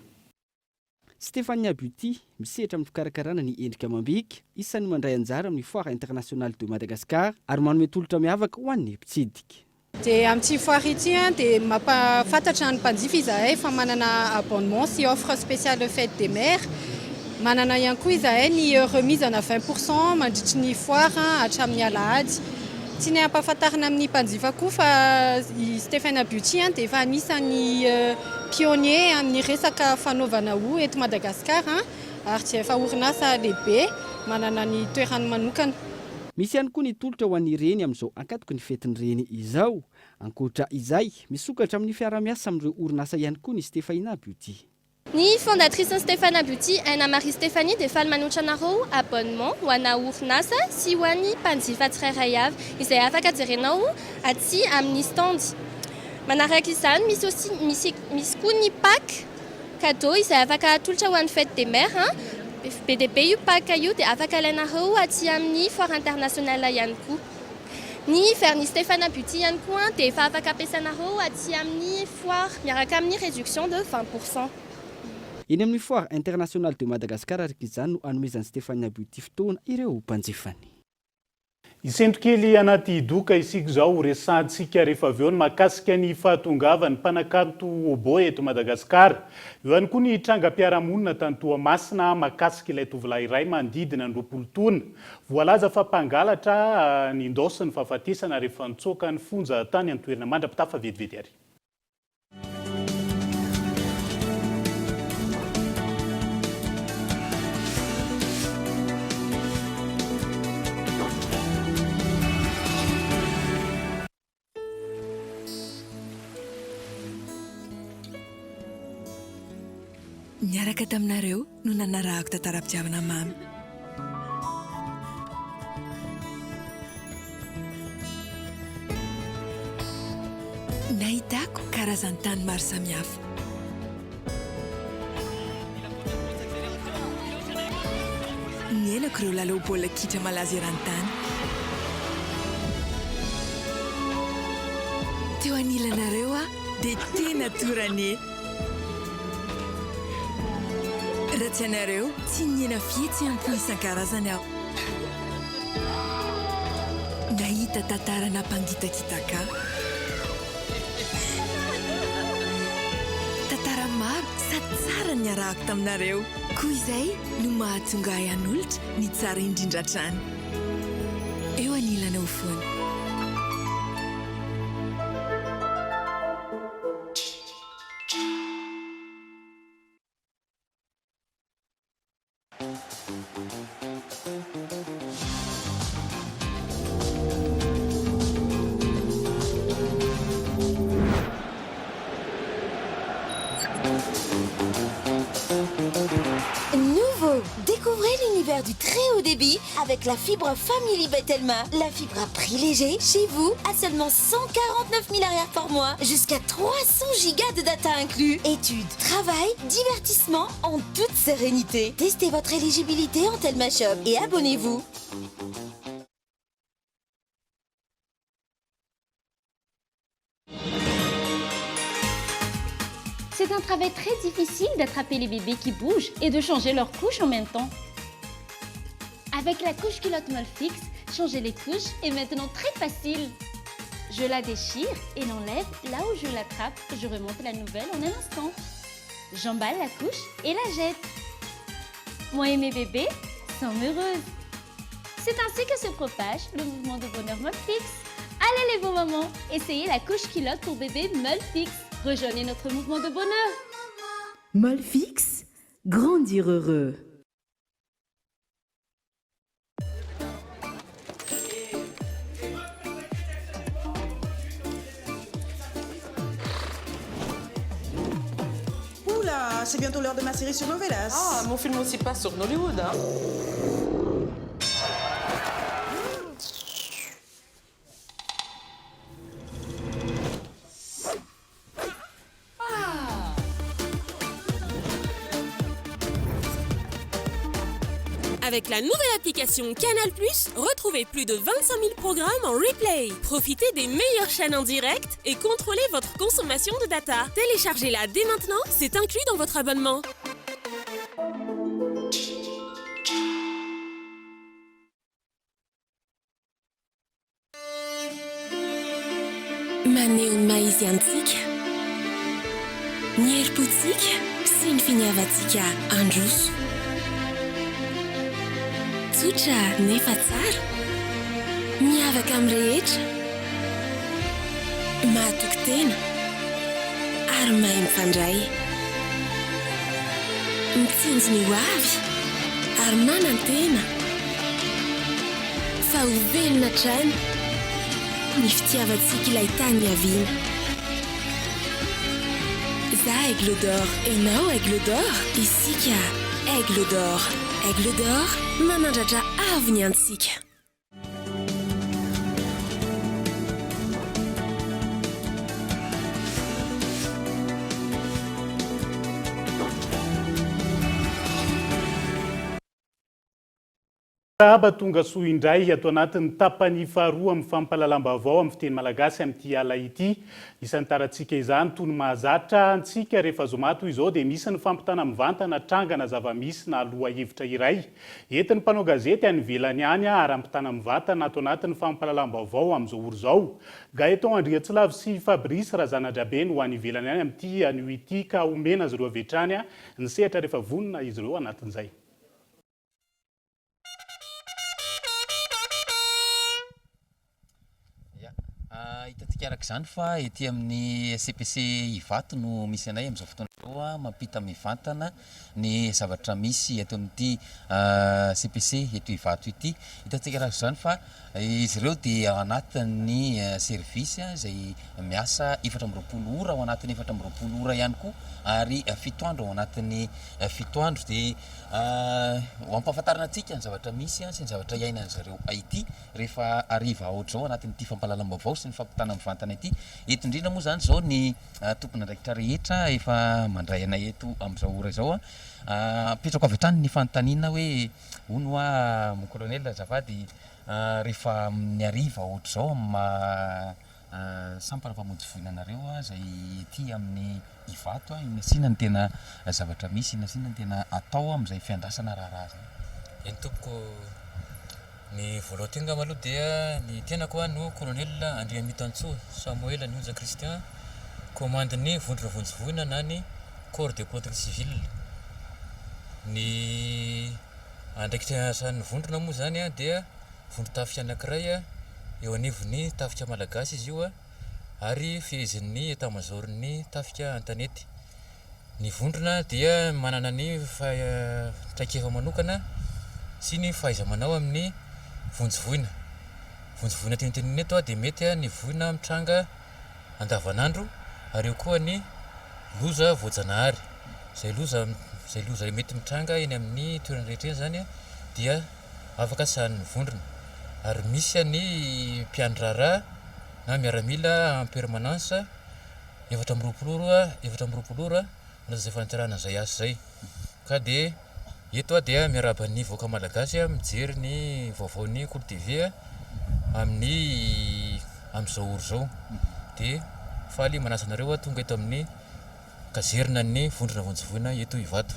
[SPEAKER 20] Stefania Beauty misehatra amin'ny fikarakarana ny endrika amam-bika isan'ny mandray anjara amin'ny Foire internationale de Madagascar ary manome tolotra miavaka ho an'ny mpitsidika.
[SPEAKER 21] Dia amin'ity foire ity dia mampafantatra ny mpanjifa izahay fa manana abonnement sy offre spéciale fête des mères. Manana ihany koa izahay ny remise ana 20% mandritry ny foire hatramin'ny alahady. Tsy ny ampahafantarana amin'ny mpanjifa koa fa i Stefania Beauty dia efa anisan'ny pionnier amin'ny resaka fanaovana hoho eto Madagasikara ary tsy efa orinasa lehibe manana ny toerany manokana.
[SPEAKER 20] Misy ihany koa ny tolotra ho an'ireny amin'izao ankatoko ny fetin'ireny izao. Ankoatra izay misokatra amin'ny fiara-miasa amin'ireo orinasa ihany koa ny Stefania Beauty.
[SPEAKER 22] Ny fondatrice Stefania Beauty Anna Marie Stéphanie dia efa manoatra anareo abonnement ho ana orinasa sy ho an'ny mpanjifa tsirairay avy izay afaka jerenao aty amin'ny stand. Manaraka izany misy koa ny pack cadeau izay afaka atolotra ho an'ny fête des mères. BDP io pack io dia afaka alainareo aty amin'ny foire internationale ihany koa. Ny vernis Stefania Beauty ihany koa dia efa afaka ampiasanareo aty amin'ny foire miaraka amin'ny réduction de 20%.
[SPEAKER 20] Eny amin'ny Foire internationale de Madagascar araka izany no anomezan'ny Stefania Beauty fotoana ireo mpanjifany.
[SPEAKER 5] Isentokely anaty doka isika izao resantsika rehefa avy eo ny mahakasika ny fahatongavany mpanakanto obo eto Madagasikara. Eo ihany koa ny trangam-piarahamonina tany Toamasina mahakasika ilay tovolahy iray manodidina ny 20 taona. Voalaza fa mpangalatra ny ndosiny fahafatesana rehefa nitsoaka ny fonja tany amin'ny toerana mandrapitafa vetivety ary.
[SPEAKER 23] Niaraka taminareo no nanarahako tantara-pitiavana mamy. Nahitako karazan-tany maro samihafa. Nienako ireo lalao baolina kitra malaza eran-tany. Teo anilanareo dia tena torane. Raha tsy anareo tsy niena fihetsy ampo isan-karazany aho. Nahita tantara nampangitakitaka. Tantara maro sady tsara niarahako taminareo. Koa izay no mahatonga ahy an'olitra ny tsara indrindra hatrany. Eo anilana ho foana.
[SPEAKER 1] Nouveau, découvrez l'univers du très haut débit avec la fibre Family Betelma. La fibre à prix léger chez vous à seulement 149 000 arrières par mois, jusqu'à 300 gigas de data inclus. Études, travail, divertissement en toute sérénité. Testez votre éligibilité en Telma Shop et abonnez-vous.
[SPEAKER 24] C'est un travail très difficile d'attraper les bébés qui bougent et de changer leur couche en même temps. Avec la couche culotte molle fixe, changer les couches est maintenant très facile. Je la déchire et l'enlève là où je l'attrape. Je remonte la nouvelle en un instant. J'emballe la couche et la jette. Moi et mes bébés sommes heureuses. C'est ainsi que se propage le mouvement de bonheur Molfix. Allez les beaux mamans, essayez la couche culotte pour bébé Molfix. Rejoignez notre mouvement de bonheur.
[SPEAKER 2] Molfix, grandir heureux.
[SPEAKER 3] Oula, c'est bientôt l'heure de ma série sur Novelas.
[SPEAKER 7] Ah, mon film aussi passe sur Nollywood, hein.
[SPEAKER 8] Avec la nouvelle application Canal+, retrouvez plus de 25 000 programmes en replay. Profitez des meilleures chaînes en direct et contrôlez votre consommation de data. Téléchargez-la dès maintenant, c'est inclus dans votre abonnement.
[SPEAKER 24] Maneon maizy antsika, ny herim-potsika sy ny finiavantsika androso. Tsotra nefa tsara, miavaka amin'ny rehetra, mahatoky tena ary mahay mifandray. Mitsinjo ny ho avy ary manan-tena, fa ho velona trano ny fitiavantsika ilay tany aviana. Za Aigle d'Or, enao Aigle d'Or, isika Aigle d'Or. Aigle d'Or, manandratra avy ny antsika.
[SPEAKER 5] Aba tonga soa indray ato anatin'ny tapany faharoa amin'ny fampahalalam-baovao amin'ny fiteny malagasy amin'ity ala ity. Isan'ny tarantsika izany toy ny mahazatra antsika rehefa zomato izao dia misy ny fampitana mivantana trangana zava-misy na aloha hevitra iray. Entin'ny mpanao gazety any ivelany any ary ampitana mivantana ato anatin'ny fampahalalam-baovao amin'izao ora izao. Gaeton Andriatsilavo sy Fabrice Razanadrabeny ho any ivelany any amin'ity anio ity ka omena azy ireo avetrany ny sehatra rehefa vonona izy ireo anatin'izay.
[SPEAKER 6] Hitantsika araka izany fa ety amin'ny CPC Ivato no misy anay amin'izao fotoana izao mampita mivantana ny zavatra misy eto amin'ity CPC eto Ivato ity. Hitantsika araka izany fa izy ireo dia ao anatin'ny servisy izay miasa 420 ora ao anatin'ny 420 ora ihany koa ary 7 andro ao anatin'ny 7 andro dia ampahafantarana antsika ny zavatra misy sy ny zavatra iainan'izy ireo ity rehefa ariva ohatr'izao anatin'ity fampahalalam-baovao sy ny fampitana mivantana ity. Eto indrindra moa zany izao ny tompon'andraikitra rehetra efa mandray anay eto amin'izao ora izao apetrako avy hatrany ny fanontaniana hoe hono mon colonel azafady rehefa amin'ny ariva ohatr'izao sampana mpamonjy voinanareo izay ety amin'ny Ivato inona ny tena zavatra misy inona ny tena atao amin'izay fiandrasana raharaha zay.
[SPEAKER 25] Eny tompoko ny voalohany tena maloha dia ny tenako no colonel Andriamito Antsoa Samuel Nionja Christian commandeny vondrona vonjy na ny corps de protection civile. Ny andraikitra asan'ny vondrona moa zany dia vondro tafika anankiray eo anivon'ny tafika malagasy izy io ary fehezin'ny état-major-ny tafika Antanety. Ny vondrona dia manana ny traikefa manokana sy ny fahaiza-manao amin'ny vonjy voina teniteniny eto dia mety ny voina mitranga andavanandro ary eo koa ny loza voajanahary zay loza mety mitranga eny amin'ny toerana rehetra eny zany dia afaka sahan'ny vondrona. Ary misy ny mpiandrarà na miaramila en permanence 420 ora zay fanantsarana zay asa zay. Ka dia eto dia miaraban'ny vahoaka malagasy mijery ny vaovaon'ny Cour TV amin'izao ora zao dia faly manasanareo tonga eto amin'ny kazerina ny vondrona vonjy eto Ivato.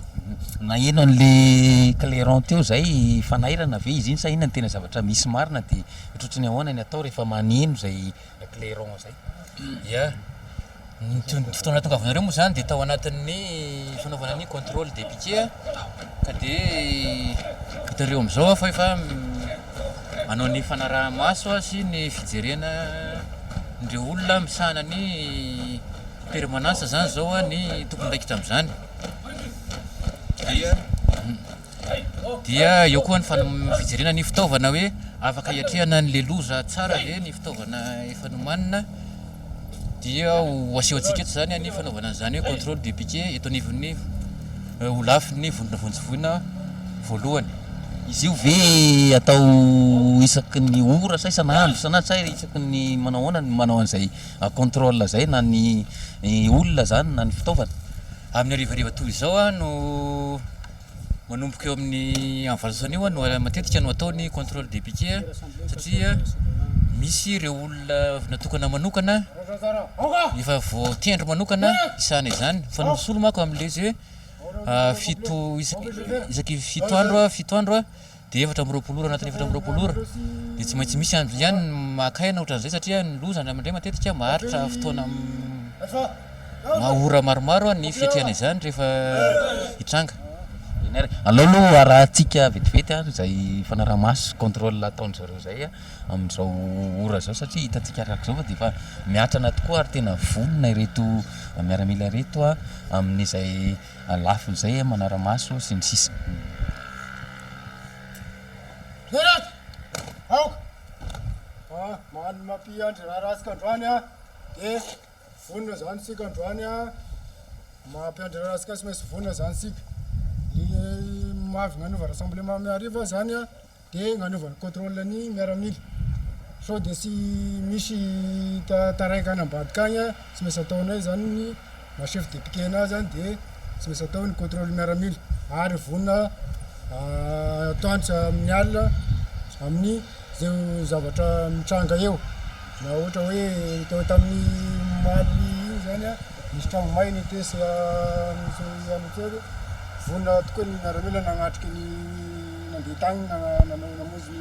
[SPEAKER 6] Na eno an'le clairon teo zay fanairana ve izy iny sa inona ny tena zavatra misy marina dia ohatrany ahoana ny atao rehefa maneno zay clairon zay. Ya ny fotoana tonga avinareo moa zany dia tao anatin'ny fanaovana ny contrôle des piquets ka dia hitareo amin'izao fa efa
[SPEAKER 4] manao ny fanaraha-maso sy ny fijerena ndreo olona misana ny permanence zany zao ny tokony ndraikitra am'izany dia eo koa ny fijerena ny fitaovana hoe afaka hiatrehana ny leloza tsara le ny fitaovana efa nomanina dia ho aseho antsika eto zany ny fanaovana an'izany hoe contrôle de piquet eto anivon'ny ho lafiny vononavonovoina voalohany. Izy io ve atao isaky ny ora sa isan'andro sanatry isaky ny manao ahoana ny manao an'izay contrôle zay na ny olona zany na ny fitaovana. Amin'ny arivariva toy izao no manomboka eo amin'ny an'valosany io no matetika no atao ny contrôle de piquet satria misy ireo olona natokana manokana efa voatendro manokana isana izany fa ny misolo mako amin'le izy hoe isaky fito andro dia 420 ora anatin'ny 420 ora dia tsy maintsy misy andro ihany makaina ohatran'izay satria ny lozana amindray matetika maharitra fotoana ora maromaro ny fiatrehana izany rehefa hitranga.
[SPEAKER 6] Alao aloha arahantsika vetivety izay fanaraha-maso contrôle ataon'zareo zay amin'izao ora zao satria hitantsika araka zao fa dia efa miatrana tokoa ary tena vonona ireto miaramila ireto amin'izay lafiny zay manara-maso sy ny sisa.
[SPEAKER 9] Magnano mampiandry raha rasika androany dia vonona zany sika androany mampiandry raha rasika sy maintsy vonona zany sika. Mavy gnanova rassemblement miariva zany dia gnanova ny contrôle ny miaramila sao dia sy misy taraika any ambadika agny sy maintsy ataonay zany ny chef de piquet-na zany dia sy maintsy atao ny contrôle miaramila ary vonona atoantra amin'ny alina amin'ny zay zavatra mitranga eo na ohatra hoe teo tamin'ny maly zany misy trano mainy tesy antsely vonona tokoa ny miaramila nagnatriky ny nandeha tagny namozy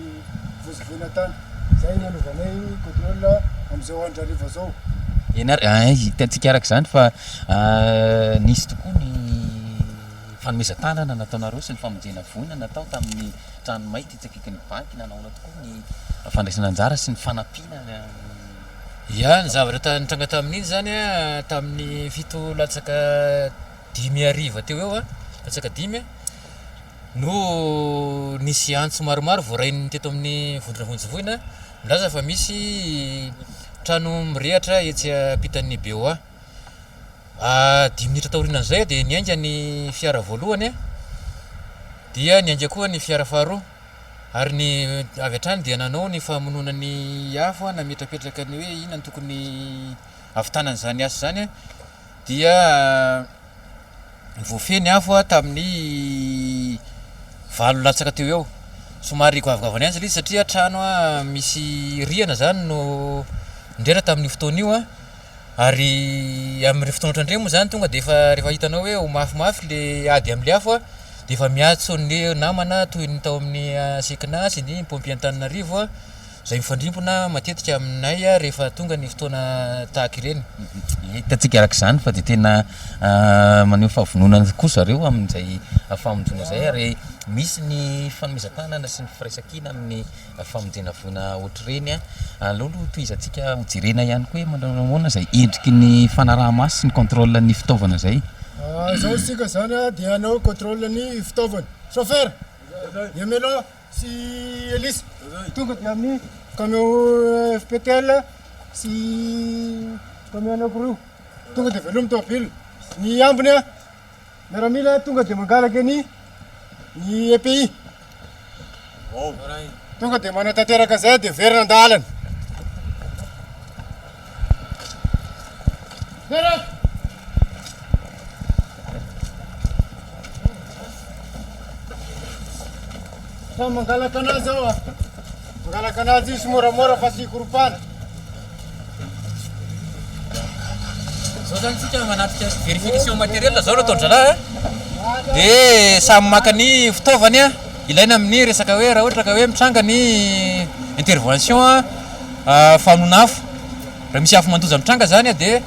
[SPEAKER 9] vozivoina tany zay nanovanay contrôle am'izao andro hariva zao.
[SPEAKER 6] Hitantsika araka izany fa nisy tokoa ny fanomezan-tanana nataonareo sy ny famonjena voina natao tamin'ny tranomay tetsakaiky ny banky nanaona tokoa ny fandraisana anjara sy ny fanampiana.
[SPEAKER 4] Ia ny zavatra nitranga tamin'iny zany tamin'ny fito latsaka 10 teo eo latsaka 10 no nisy antso maromaro voarainy teto amin'ny vondronavonovoina milaza fa misy trano mirehatra etsy ampitan'ny BOA 10 minitra taorinan'izay dia niainga ny fiara voalohany dia niainga koa ny fiara faharoa ary ny avy hatrany dia nanao ny famonoana ny afo nametrapetraka ny hoe inona ny tokony avitanan'izany asa zany dia voafeny afo tamin'ny 9 latsaka teo eo somary goavagavany anjy izy satria trano misy riana zany no ndrena tamin'ny fotoana io ary amin'ny fotoana ohatran'ireny moa zany tonga dia efa rehefa hitanao hoe ho mafimafy le ady amin'le afo dia efa miatso ny namana toy ny tao amin'ny sekina sy ny pompier Antananarivo zay mifandrimpona matetika aminay rehefa tonga ny fotoana tahaka ireny.
[SPEAKER 6] Hitantsika araka izany fa dia tena maneho fahavononana koa zareo amin'izay famonjena zay ary misy ny fanomezan-tanana sy ny firaisan-kina amin'ny famonjena voina ohatr'ireny alolo tohizantsika hojerena ihany koa mandranamoana zay endriky ny fanaraha-maso sy ny contrôle ny fitaovana zay.
[SPEAKER 9] Zao sika zany dia anao contrôle ny fitaovana chauffeur Yamelo sy Elise tonga dia amin'ny camion FPTL sy camion anankiroa tonga dia veloma tômôbily ny ambiny miaramila tonga dia mangalaky ny EPI tonga dia manatanteraka zay dia verina andalana. Mangalaka anazy zao mangalaka anazy sy moramora fa sy koropana.
[SPEAKER 4] Zao zany tsika manatrika vérification matériel zao no ataondrana dia samy maka ny fitaovany ilaina amin'ny resaka hoe raha ohatra ka hoe mitranga ny intervention famonoana afo raha misy afo mandoza mitranga zany dia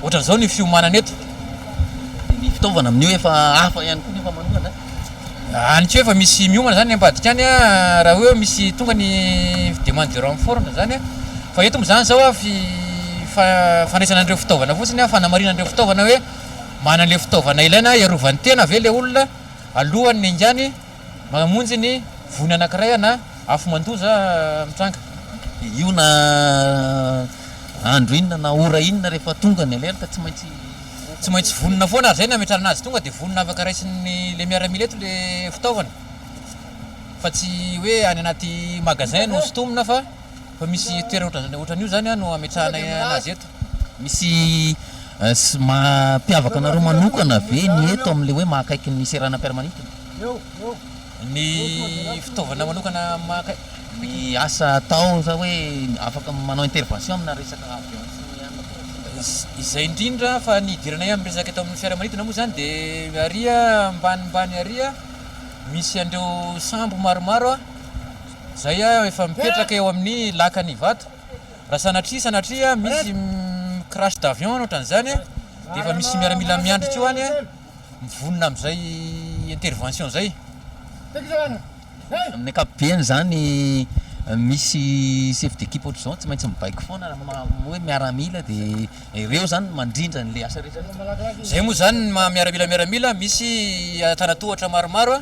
[SPEAKER 4] ohatran'izao ny fiomanana eto
[SPEAKER 6] ny fitaovana amin'io efa hafa ihany koa nefa manoana
[SPEAKER 4] Anitsy hoe efa misy miomana zany ambadika any raha hoe misy tonga ny demande de renfort zany fa eto moa zany zao fandraisana an'ireo fitaovana fotsiny fanamarina an'ireo fitaovana hoe manana le fitaovana ilaina iarovany tena ave le olona alohany ny ingany mamonjy ny vony anankiray na afo mandoza mitranga.
[SPEAKER 6] Io na andro inona na ora inona rehefa tonga ny alerta tsy
[SPEAKER 4] maintsy vonona foana ary zay na ametrarana azy tonga dia vonona afaka raisiny le miaramila eto le fitaovana fa tsy hoe any anaty magasin no sotomina fa misy toerana ohatran'io zany no ametrahana anazy eto.
[SPEAKER 6] Misy mampiavaka anareo manokana ve ny eto amin'le hoe mahakaiky ny serana permanente
[SPEAKER 4] ny fitaovana manokana
[SPEAKER 6] ny asa atao za hoe afaka manao intervention amina resaka avion
[SPEAKER 4] izay indrindra fa ny idirana amin'ny resaka eto amin'ny fiaramanidina moa zany dia aria ambanimbany aria misy andreo sambo maromaro zay efa mipetraka eo amin'ny lakany vato raha sanatria misy crash d'avion ohatran'izany dia efa misy miaramila miandritra io any mivonona amin'izay intervention zay.
[SPEAKER 6] Amin'ny ankapobeny zany misy chef d'équipe ohatr'izao tsy maintsy mibaiko foana hoe miaramila dia ireo zany mandrindra n'le asa rehetra
[SPEAKER 4] zay moa zany miaramila misy tanatohatra maromaro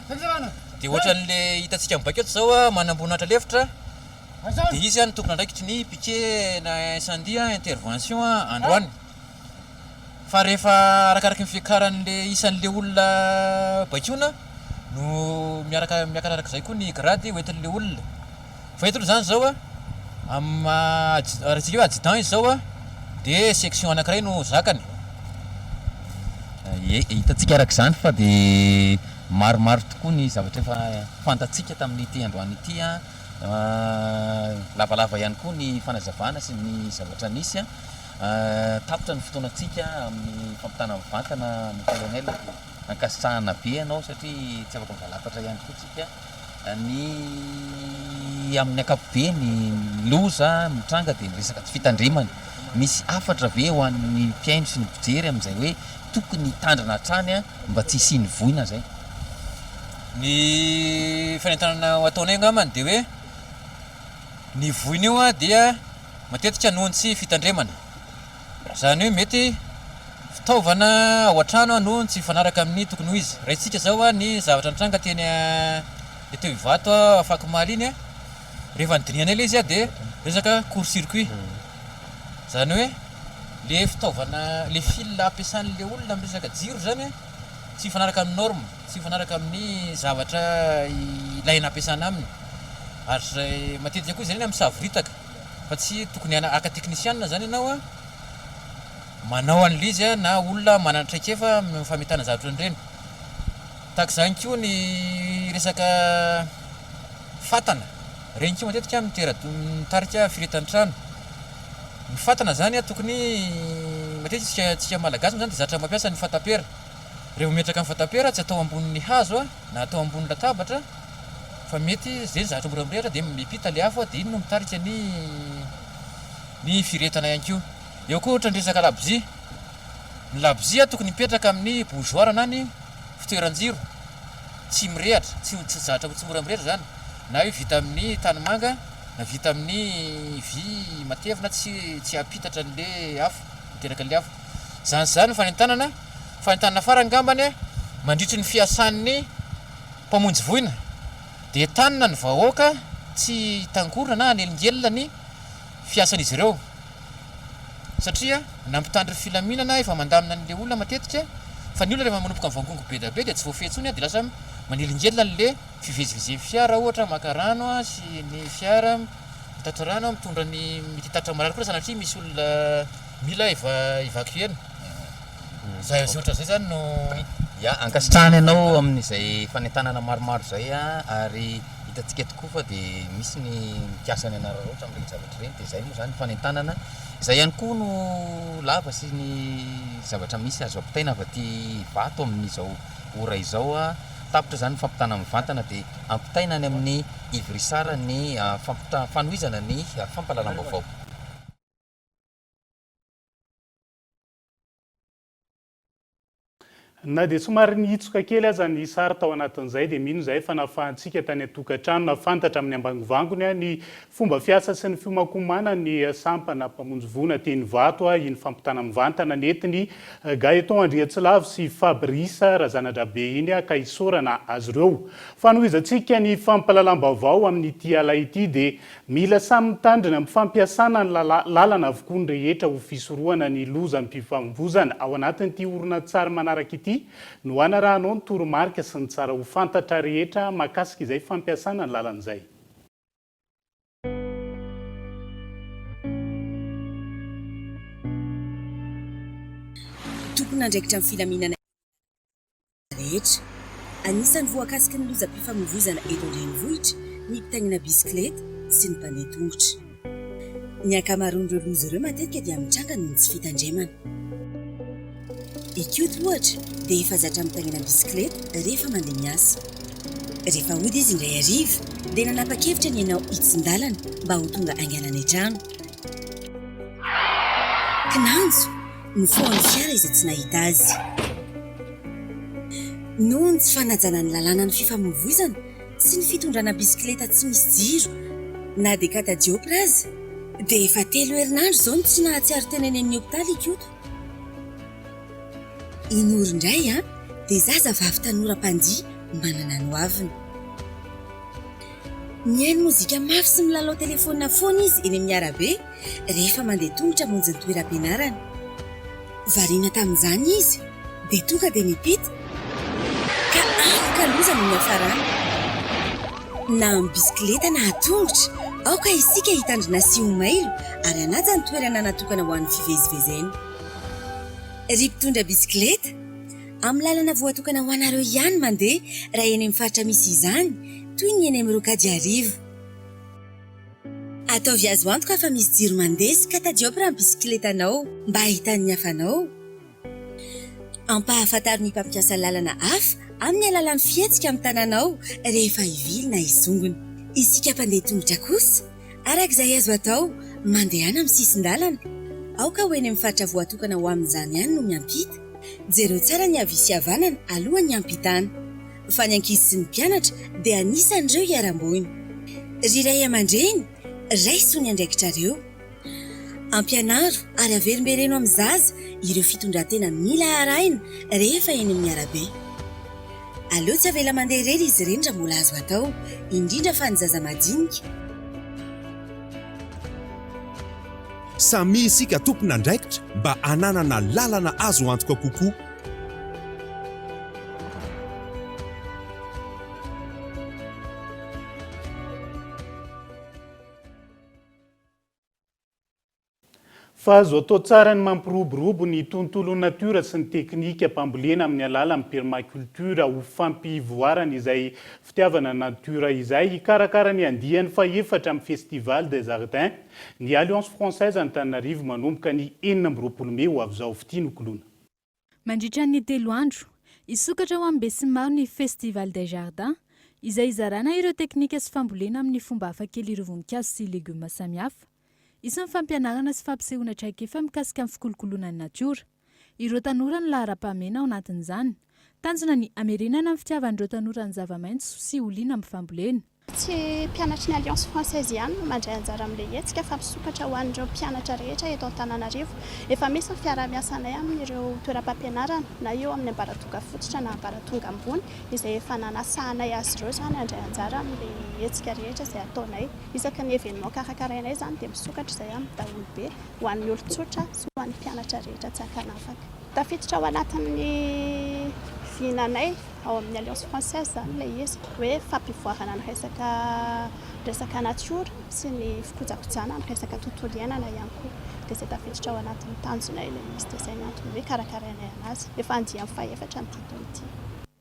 [SPEAKER 4] dia ohatran'le hitantsika mibaiko eto zao manambonatra lefitra dia izy any tokony andraikitry ny piquet na incendie intervention androany fa rehefa arakaraky ny fiakaran'le isan'le olona baikona no miakararaka zay koa ny grady hoentin'le olona fa eto zany zao rahatsika hoe adjudant izy zao dia section anankiray no zakany.
[SPEAKER 6] Hitantsika araka izany fa dia maromaro tokoa ny zavatra efa fantatsika tamin'ity androany ity lavalava ihany koa ny fanazavana sy ny zavatra nisy tapitra ny fotoanatsika amin'ny fampitana mivantana ny colonel ankasitrahana be ianao satria tsy afaka mivalapatra ihany koa tsika ny amin'ny ankapobeny loza mitranga dia resaka tsy fitandremana misy afatra ve ho an'ny mpiaino sy ny mpijery amin'izay hoe tokony tandrana hatrany mba tsy hisiany voina zay.
[SPEAKER 4] Ny fanentanana ataonay angamany dia hoe ny voina io dia matetika nohony tsy fitandremana zany hoe mety fitaovana ao an-trano no tsy fanaraka amin'ny tokony ho izy raha itsika zao ny zavatra nitranga teny teo ivato afaky maly iny rehefa nydiniana ela izy dia resaka court circuit zany hoe le fitaovana le fil ampiasan'le olona amin'ny resaka jiro zany tsy fanaraka amin'ny norme tsy fanaraka amin'ny zavatra ilaina ampiasana aminy ary zay matetika koa izy reny amin'ny savoritaka fa tsy tokony aka technicienne zany ianao manao an'le izy na olona mananatraikefa fametana zavatra an'ireny tahaka zany koa ny resaka fatana reny koa matetika mitarika firetan-trano ny fatana zany tokony matetika tsika malagasy zany dia zatra mampiasa ny fatapera rehefa metraka amin'ny fatapera tsy atao ambonin'ny hazo na atao ambony latabatra fa mety zay zavatra mora mirehatra dia mipita le afo dia iny no mitarika ny firetana ihany koa. Eo koa ohatra ny resaka labozia ny labozia tokony mipetraka amin'ny bougeoir na ny fitoeran-jiro tsy mirehatra tsy zavatra tsy mora mirehatra zany na hoe vita amin'ny tanimanga na vita amin'ny vy matevina tsy apitatra n'le afo miteraka le afo zany fanentanana farany angambany mandritry ny fiasan'ny mpamonjy voina dia tanina ny vahoaka tsy tangorona na anelingelina ny fiasan'izy ireo satria nampitandry filaminana efa mandamina n'le olona matetika fa ny olona rehefa manomboka amin'ny vangongo be da be dia tsy voafetsony dia lasa manelingelina n'le fivezivezen'ny fiara ohatra maka rano sy ny fiara mitatra rano mitondra ny mititatra marary koa sanatria misy olona mila evacuena zay ohatra zay zany no
[SPEAKER 6] ankasitrahany ianao amin'izay fanentanana maromaro zay ary hitantsika tokoa fa dia misy ny mikasany anareo ohatra amin'ireny zavatra ireny dia zay moa zany fanentanana izay ihany koa no lava sy ny zavatra misy azo ampitaina avy aty vato amin'izao ora izao tapitra zany fampitana mivantana dia ampitaina any amin'ny ivrisara ny fanohizana ny fampalalam-baovao.
[SPEAKER 5] na dia somary nihitsoka kely aza ny sary tao anatin'izay dia mino izay fa nafahantsika tany atokantrano nafantatra amin'ny ambangovangony ny fomba fiasa sy ny fiomankomana ny sampana mpamonjy vona teny vato iny fampitana mivantana netiny Gaëton Andriatsilavo sy Fabrice Razanadrabe iny ka isorana azy ireo. Fa noho izantsika ny fampalalam-baovao amin'ny ity ala ity dia mila samy mitandrina amin'ny fampiasana ny lalana avokoa ny rehetra ho fisorohana ny loza mpifamoivoizana ao anatin'ity oronan-tsary manaraka ity no anarahanao ny toromarika sy ny tsara ho fantatra rehetra mahakasika izay fampiasana ny lalan'izay.
[SPEAKER 11] Tokony andraikitra amin'ny filaminana rehetra. Anisan'ny voakasiky ny lozam-pifamoivoizana eto an-drenivohitra ny mpitaingina bisikileta sy ny mpandeha tongotra. Ny ankamaroan'ireo loza ireo matetika dia mitranga noho ny tsy fitandremana. Ikoto ohatra dia efa zatra mitaingina bisikileta rehefa mandeha miasa. Rehefa hody izy indray hariva dia nanapa-kevitra ny ianao hitsin-dalana mba ho tonga angalana trano. Kinanjo ny foan'ny fiara izay tsy nahita azy. Noho ny tsy fanajana ny lalàna ny fifamoivoizana sy ny fitondrana bisikileta tsy misy jiro na dia katadiopra aza dia efa 3 herinandro izao ny tsy nahatsiaro teneny amin'ny hopitaly ikoto. Inory indray dia zaza vavy tanora mpandihy manana no aviny. Mihaino mozika mafy sy milalao telefônina foana izy eny amin'ny arabe rehefa mandeha tongotra monjy ny toeram-pianarana. Variana tamin'izany izy dia tonga dia nipita ka afaka loza no miafarana. Na amin'ny bisikileta na atongotra aoka isika hitandrina sy homailo ary anaja ny toerana natokana ho an'ny fivezivezena. Ry mpitondra bisikileta amin'ny lalana voatokana ho anareo ihany mandeha raha eny amin'ny faritra misy izany toy ny eny amin'ny rokady arivo. Ataovy azo antoka fa misy jiro mandeha sy katadiopra amin'ny bisikletanao mba ahitan'ny hafanao. Ampahafantariny mpampiasa lalana hafa amin'ny alalan'ny fihetsika amin'ny tananao rehefa hivily na hisongona. Isika mpandeha tongotra kosa arak'izay azo atao mandehana amin'ny sisin-dalana. Aoka ho eny amin'ny faritra voatokana ho amin'izany ihany no miampita. Jereo tsara ny avy sy havanana alohan'ny hampitana. Fa ny ankizy sy ny mpianatra dia anisan'ireo hiaram-boiny. Ry ray aman-dreny raiso ny andraikitrareo. Ampianaro ary averimbereno amin'ny zaza ireo fitondran-tena mila arahina rehefa eny amin'ny arabe. Aleo tsy avela mandeha irery izy ireny raha mbola azo atao, indrindra fa ny zaza madinika.
[SPEAKER 12] Samy isika tompona andraikitra mba ananana lalana azo antoka kokoa.
[SPEAKER 5] Fa azo atao tsara ny mampiroborobo ny tontolo natiora sy ny teknika mpambolena amin'ny alalan'ny permaculture ho fampivoarana izay fitiavana natiora izay hikarakara ny andiany faefatra amin'ny Festival des Jardins ny Alliance Française Antananarivo manomboka ny 24 Mey ho avy izao fitinokoloana.
[SPEAKER 13] Mandritra ny 3 andro, isokatra ho amin'ny besimaro ny Festival des Jardins izay izarana ireo teknika sy fambolena amin'ny fomba hafakely ireo voninkazo sy legioma samihafa. Isan'ny fampianarana sy fampisehoana traikefa mikasika amin'ny fikolokoloana ny natiora. Ireo tanora ny lahara-pahamena ao anatin'izany. Tanjona ny amerenana amin'ny fitiavan'ireo tanora ny zava-maitso sy oliana amin'ny fambolena.
[SPEAKER 14] Tsy mpianatra ny Alliance Française ihany no mandray anjara amin'ilay hetsika fa misokatra ho an'ireo mpianatra rehetra eto Antananarivo. Efa misy ny fiara-miasanay amin'ireo toeram-pampianarana na eo amin'ny ambaratonga fototra na ambaratonga ambony izay efa nanasahanay azy ireo izany handray anjara amin'ilay hetsika rehetra izay ataonay. Isaka ny événement karakarainay izany dia misokatra izay amin'ny daholo be ho an'ny olon-tsotra sy ho an'ny mpianatra rehetra tsy ankanafaka. Tafiditra ao anatin'ny fihinanay ao amin'ny Alliance Française zany ilay izy hoe fampivoarana ny resaka natiora sy ny fikojakojana ny resaka tontolo iainana ihany koa dia izay tafiditra ao anatin'ny tanjonay ilay izy dia izay ny antony hoe karakarainay anazy efa andiany faefatra ny tontolo ity.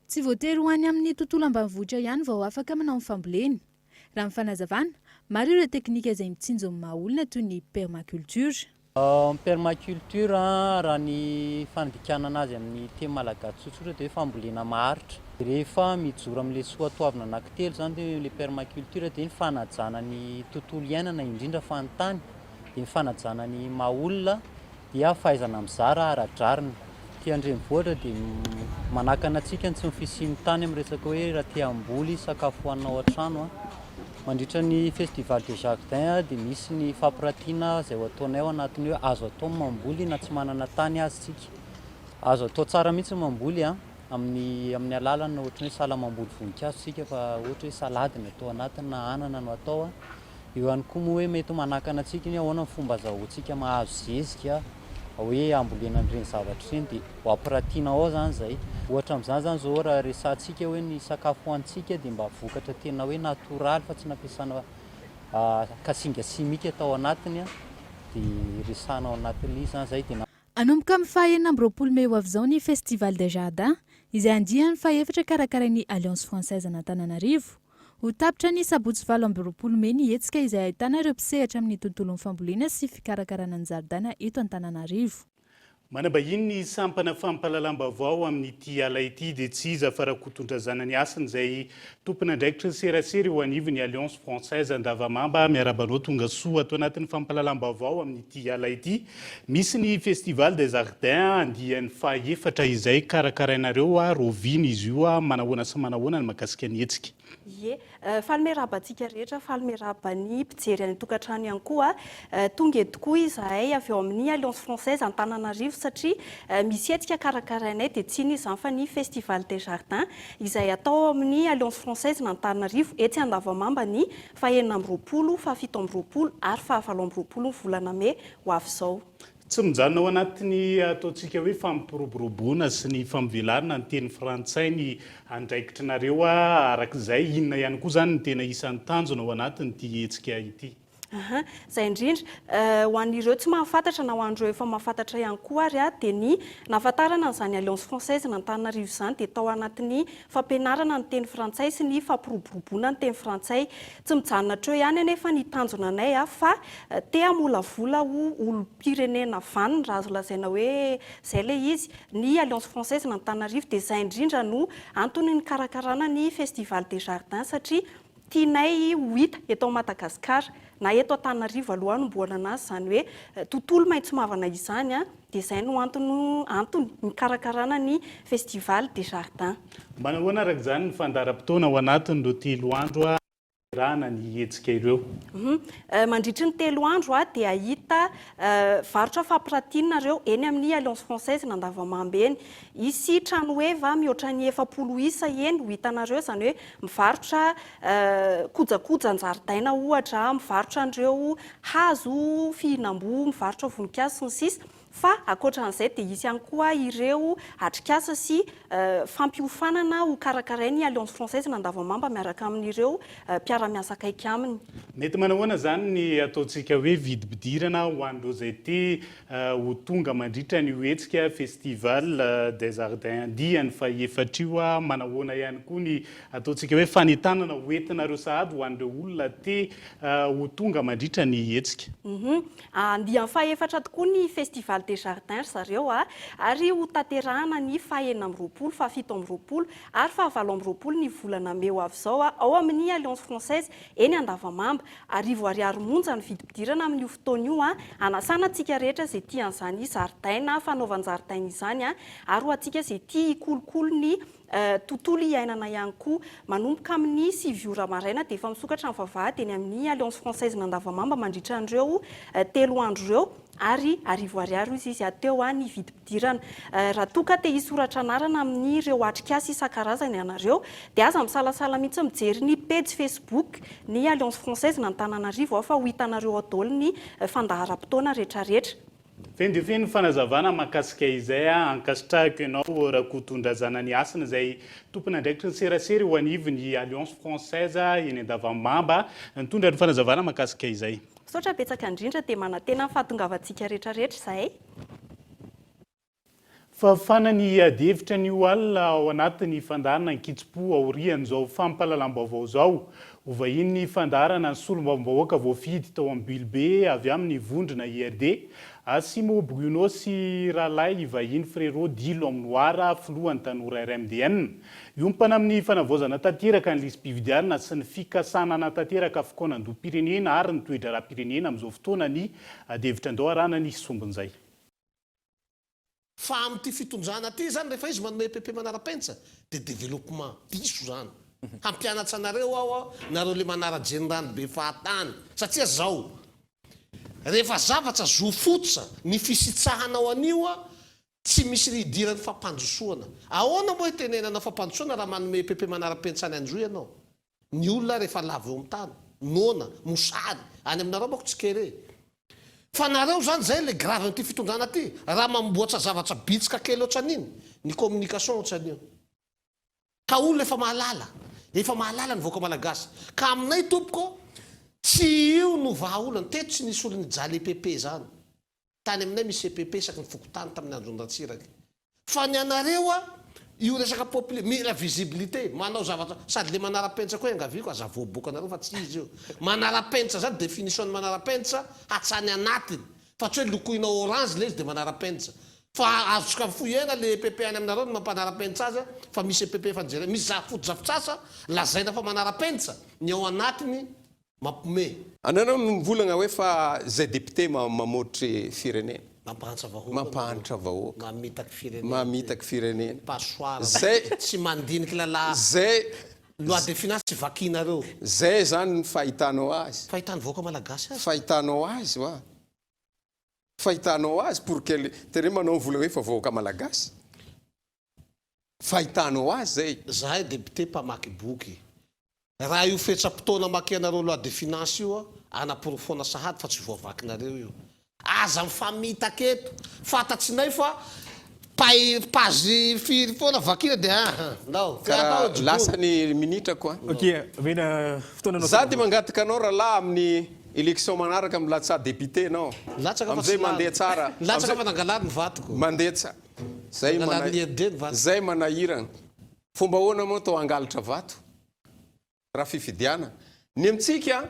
[SPEAKER 13] Tsy voatery ho any amin'ny tontolo ambanivohitra ihany vao afaka manao ny fambolena. Raha ny fanazavana, maro ireo teknika izay mitsinjo amin'ny maha-olona toy ny permaculture.
[SPEAKER 16] Permaculture raha ny fandikana anazy amin'ny teny malagasy tsotsotra dia fambolena maharitra. Rehefa mijoro amin'ilay soatoavina anankitelo zany dia ilay permaculture dia ny fanajana ny tontolo iainana indrindra fa ny tany dia ny fanajana ny maha-olona dia fahaizana mizara ara-dranina. aty andrenivohitra dia manakana antsika ny tsy mifisian'ny tany amin'ny resaka hoe raha tia amboly sakafo hohanina ao an-trano mandritra ny festival des jardins dia misy ny fampiratiana izay ho ataonay ao anatiny hoe azo atao mamboly na tsy manana tany azy tsika. Azo atao tsara mihitsy mamboly amin'ny alalana ohatra hoe salamamboly voninkazo sika fa ohatra hoe salady no atao anatiny na anana no atao eo ihany koa moa hoe mety manakana antsika ny ahoana ny fomba azahoantsika mahazo zezika hoe ambolena an'ireny zavatra ireny dia ho ampiratiana ao zany zay. Ohatra amin'izany zany zao raha resantsika hoe ny sakafo hoantsika dia mba vokatra tena hoe natoraly fa tsy nampiasana kasinga simika atao anatiny dia resana ao anatin'ilay zany zay dia
[SPEAKER 13] anomboka amin'ny fahaenina amby roapolo May ho avy izao ny Festival des Jardins izay andiany fahaefatra karakarain'ny Alliance Française an'Antananarivo. Ho tapitra ny sabotsy 8 amby roapolo May ny hetsika izay ahitana ireo mpisehatra amin'ny tontolon'ny fambolena sy fikarakarana ny zaridaina eto Antananarivo.
[SPEAKER 5] Manambahiny ny sampana fampahalalam-baovao amin'ity ala ity dia tsy iza fa rakotondrazana ny asany izay tompona andraikitra ny serasera ho anivon'ny Alliance Française Andavamamba miarabanao tonga soa ato anatin'ny fampahalalam-baovao amin'ity ala ity. Misy ny Festival des Jardins andian'ny fahaefatra izay karakarainareo roviny izy io manahoana sy manahoana ny mahakasika ny hetsika.
[SPEAKER 10] Ie, falmerabantsika rehetra, falmerabany mpijery any tokantrano ihany koa tonga tokoa izahay avy eo amin'ny Alliance Française Antananarivo satria misy hetsika karakarainay dia tsy ny izany fa ny Festival des Jardins izay atao amin'ny Alliance Française n'Antananarivo etsy Andavamamba ny fahaenina amby roapolo, fahafito amby roapolo ary fahavalo amby roapolo ny volana May ho avy izao.
[SPEAKER 5] Tsy mijanona ao anatiny ataontsika hoe fampiroboroboana sy ny fampivelarana ny teny frantsay ny andraikitrinareo arak'izay inona ihany koa zany ny tena isan'ny tanjona ao anatin'ity hetsika ity.
[SPEAKER 10] Zay indrindra ho an'ireo tsy mahafantatra na ho an'ireo efa mahafantatra ihany koa ary dia ny nahafantarana an'izany Alliance Française n'Antananarivo izany dia tao anatin'ny fampianarana ny teny frantsay sy ny fampiroboroboana ny teny frantsay. Tsy mijanona treo ihany anefa ny tanjona anay fa te hamolavola ho olom-pirenena vanina raha azo lazaina hoe zay ilay izy. Ny Alliance Française n'Antananarivo dia zay indrindra no antony ny karakarana ny Festival des Jardins satria tianay ho hita eto Madagasikara na eto Antananarivo alohany mbola anazy zany hoe tontolo maitso mavana izany dia zay no antony mikarakarana ny Festival des Jardins.
[SPEAKER 5] Manahoana araka izany ny fandaharam-potoana ao anatin'ireo 3 andro rana ny hetsika ireo.
[SPEAKER 10] Mandritra ny 3 andro dia ahita varotra fampirantiana ireo eny amin'ny Alliance Française n'Andavamamba eny. Isy trano eva mihoatra ny 700 isa eny ho hitanareo zany hoe mivarotra kojakojan-jaridaina ohatra, mivarotra an'ireo hazo, fihinam-boa, mivarotra voninkazo sy ny sisa. Fa ankoatran'izay dia isy ihany koa ireo atrikasa sy fampiofanana ho karakarain'ny Alliance Française n'Andavamamba miaraka amin'ireo mpiara-miasa akaiky aminy.
[SPEAKER 5] Mety manahoana zany ny ataontsika hoe vidim-pidirana ho an'ireo izay te ho tonga mandritra ny hetsika Festival des Jardins andiany fahaefatra io manahoana ihany koa ny ataontsika hoe fanetanana hoentinareo sahady ho an'ireo olona te ho tonga mandritra ny hetsika.
[SPEAKER 10] Andiany fahaefatra tokoa ny Festival des Jardins zareo ary ho tanterahana ny fahaenina amby roapolo, fahafito amby roapolo ary fahavalo amby roapolo ny volana May ho avy izao ao amin'ny Alliance Française eny Andavamamba. Arivo ariary monja ny vidim-pidirana amin'io fotoana io anasana antsika rehetra izay tia an'izany zaridaina, fanaovan-jaridaina izany ary ho antsika izay tia hikolokolo ny tontolo iainana ihany koa. Manomboka amin'ny 9 ora maraina dia efa misokatra ny vavahady eny amin'ny Alliance Française n'Andavamamba mandritra an'ireo 3 andro ireo ary arivo ariary izy ateo ny vidim-pidirana. Raha toa ka te hisoratra anarana amin'ireo atrikasa isan-karazany ianareo dia aza misalasala mihitsy mijery ny page Facebook ny Alliance Française n'Antananarivo fa ho hitanareo adolo ny fandaharam-potoana rehetrarehetra.
[SPEAKER 5] Fendy feny fanazavana mahakasika izay ankasitrahako ianao rakotondrazana ny asana izay tompona andraikitra ny serasera ho anivon'ny Alliance Française eny Andavamamba nitondra ny fanazavana mahakasika izay.
[SPEAKER 10] Saotra betsaka indrindra dia manantena ny fahatongavantsika rehetrarehetra izahay.
[SPEAKER 5] Fahafanany adevitra ny alina ao anatin'ny fandarana ny Kitsimpo aorian'izao fampahalalam-baovao izao. Ho vahiny ny fandarana ny solombavambahoaka voafidy tao amin'ny Bilbe avy amin'ny vondrona IRD. Asimo Bruno sy Ralay vahiny Frérot Dilo Amnoara filohan'ny tanora RMDN. Io mpana amin'ny fanavaozana tanteraka ny lisam-pifidianana sy ny fikasanana tanteraka fokoanan-doha-pirenena ary ny toe-draharaha-pirenena amin'izao fotoana ny adevitra andao arana ny sombin'izay.
[SPEAKER 15] fa amin'ity fitondrana ty zany rehefa izy manome pp manara-pentra de développement diso zany hampianatra anareo ao nareo le manara-jenirano be fahatany satria zao rehefa zavatra zo fototra ny fisitsahanao anio a tsy misy ridirany fampandrosoana ahoana moa itenenana fampandrosoana raha manome pp manara-pentra any andro ianao ny olona rehefa lava eo amin'ny tany nona mosary any aminareo mako tsy kere fa nareo zany zay le grave n'ity fitondrana ty raha mamboatra zavatra bitsika kely ohatran'iny ny communication ohatran'io ka olona efa mahalala ny voaka malagasy ka aminay tompoko tsy io no vahaolana teto tsy nisy olo nijaly EPP zany tany aminay misy EPP isaky ny fokotany tamin'ny andro nratsiraky fa ny anareo a io resaka mila visibilité manao zavatra sady le manara-pentra koa angaviko aza voaboka anareo fa tsy izy io manara-pentra zany définition ny manara-pentra hatsany anatiny fa tsy hoe lokoinao orange le izy de manara-pentra fa azoka foiena le EPP any aminareo ny mampanara-pentra azy fa misy EPP fanjere misy zafoto-drafotsasa lazaina fa manara-pentra ny ao anatiny mampome
[SPEAKER 17] anareo mivolagna hoe fa zay député mamotry firenena mampahantra vahoaka mamitaky firenena
[SPEAKER 15] zay tsy mandiniky lala
[SPEAKER 17] zay
[SPEAKER 15] loi de finance tsy vakinareo
[SPEAKER 17] zay zany ny fahitanao azy
[SPEAKER 15] fahitany voaka malagasy
[SPEAKER 17] fahitanao azy wa fahitanao azy pour que tere manao vola hoe fa voaka malagasy fahitanao azy zay
[SPEAKER 15] zahay député mpamaky boky raha io fetram-potoana maky anareo loi de finance io a anaporofona sahady fa tsy voavakinareo io aza mifamitaka eto fantatsinay fa pazy firy foana vakina de
[SPEAKER 17] lasany minitra koa za ty mangataka anao raha laha amin'ny élection manaraka amin'ny latsa député nao amizay mandeha tsara
[SPEAKER 15] latsaka fa nangalany vatoko
[SPEAKER 17] mandeha tsara zay manahirana fomba hoana moa tao angalatra vato raha fifidiana ny amitsika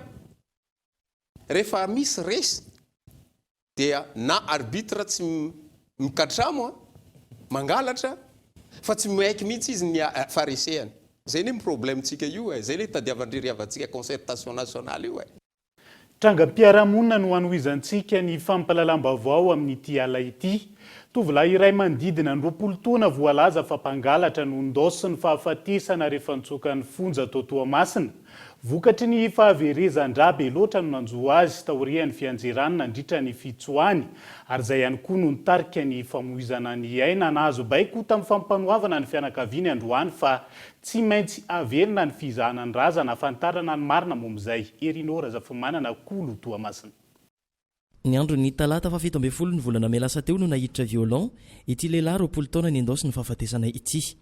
[SPEAKER 17] rehefa misy resy dia na arbitre tsy mikatramo mangalatra fa tsy maiky mihitsy izy ny farisehany zay ny problème tsika io zay le tadiavandririavatsika concertation nationale io
[SPEAKER 5] trangam-piarahamonina no hanohizantsika ny fampalalam-baovao amin'ity ala ity tovolahy iray manodidina ny 20 taona voalaza fa mpangalatra no ndosiny fahafatesana rehefa nitsoka ny fonja tao Toamasina vokatry ny fahaverezan-dra be loatra no nanjo azy taorian'ny fianjerany nandritra ny fitsoany ary zay ihany koa no nitarika ny famoizana ny aina nazo baiko tamin'ny fampanoavana ny fianakaviany androany fa tsy maintsy averina ny fizahana ny razana afantarana ny marina momizay Erinora Zafimanana Kolo Toamasina.
[SPEAKER 18] Ny andro ny talata fa 17 ny volana May lasa teo no nahiditra violon ity lehilahy 20 taona ny endosy ny fahafatesana ity.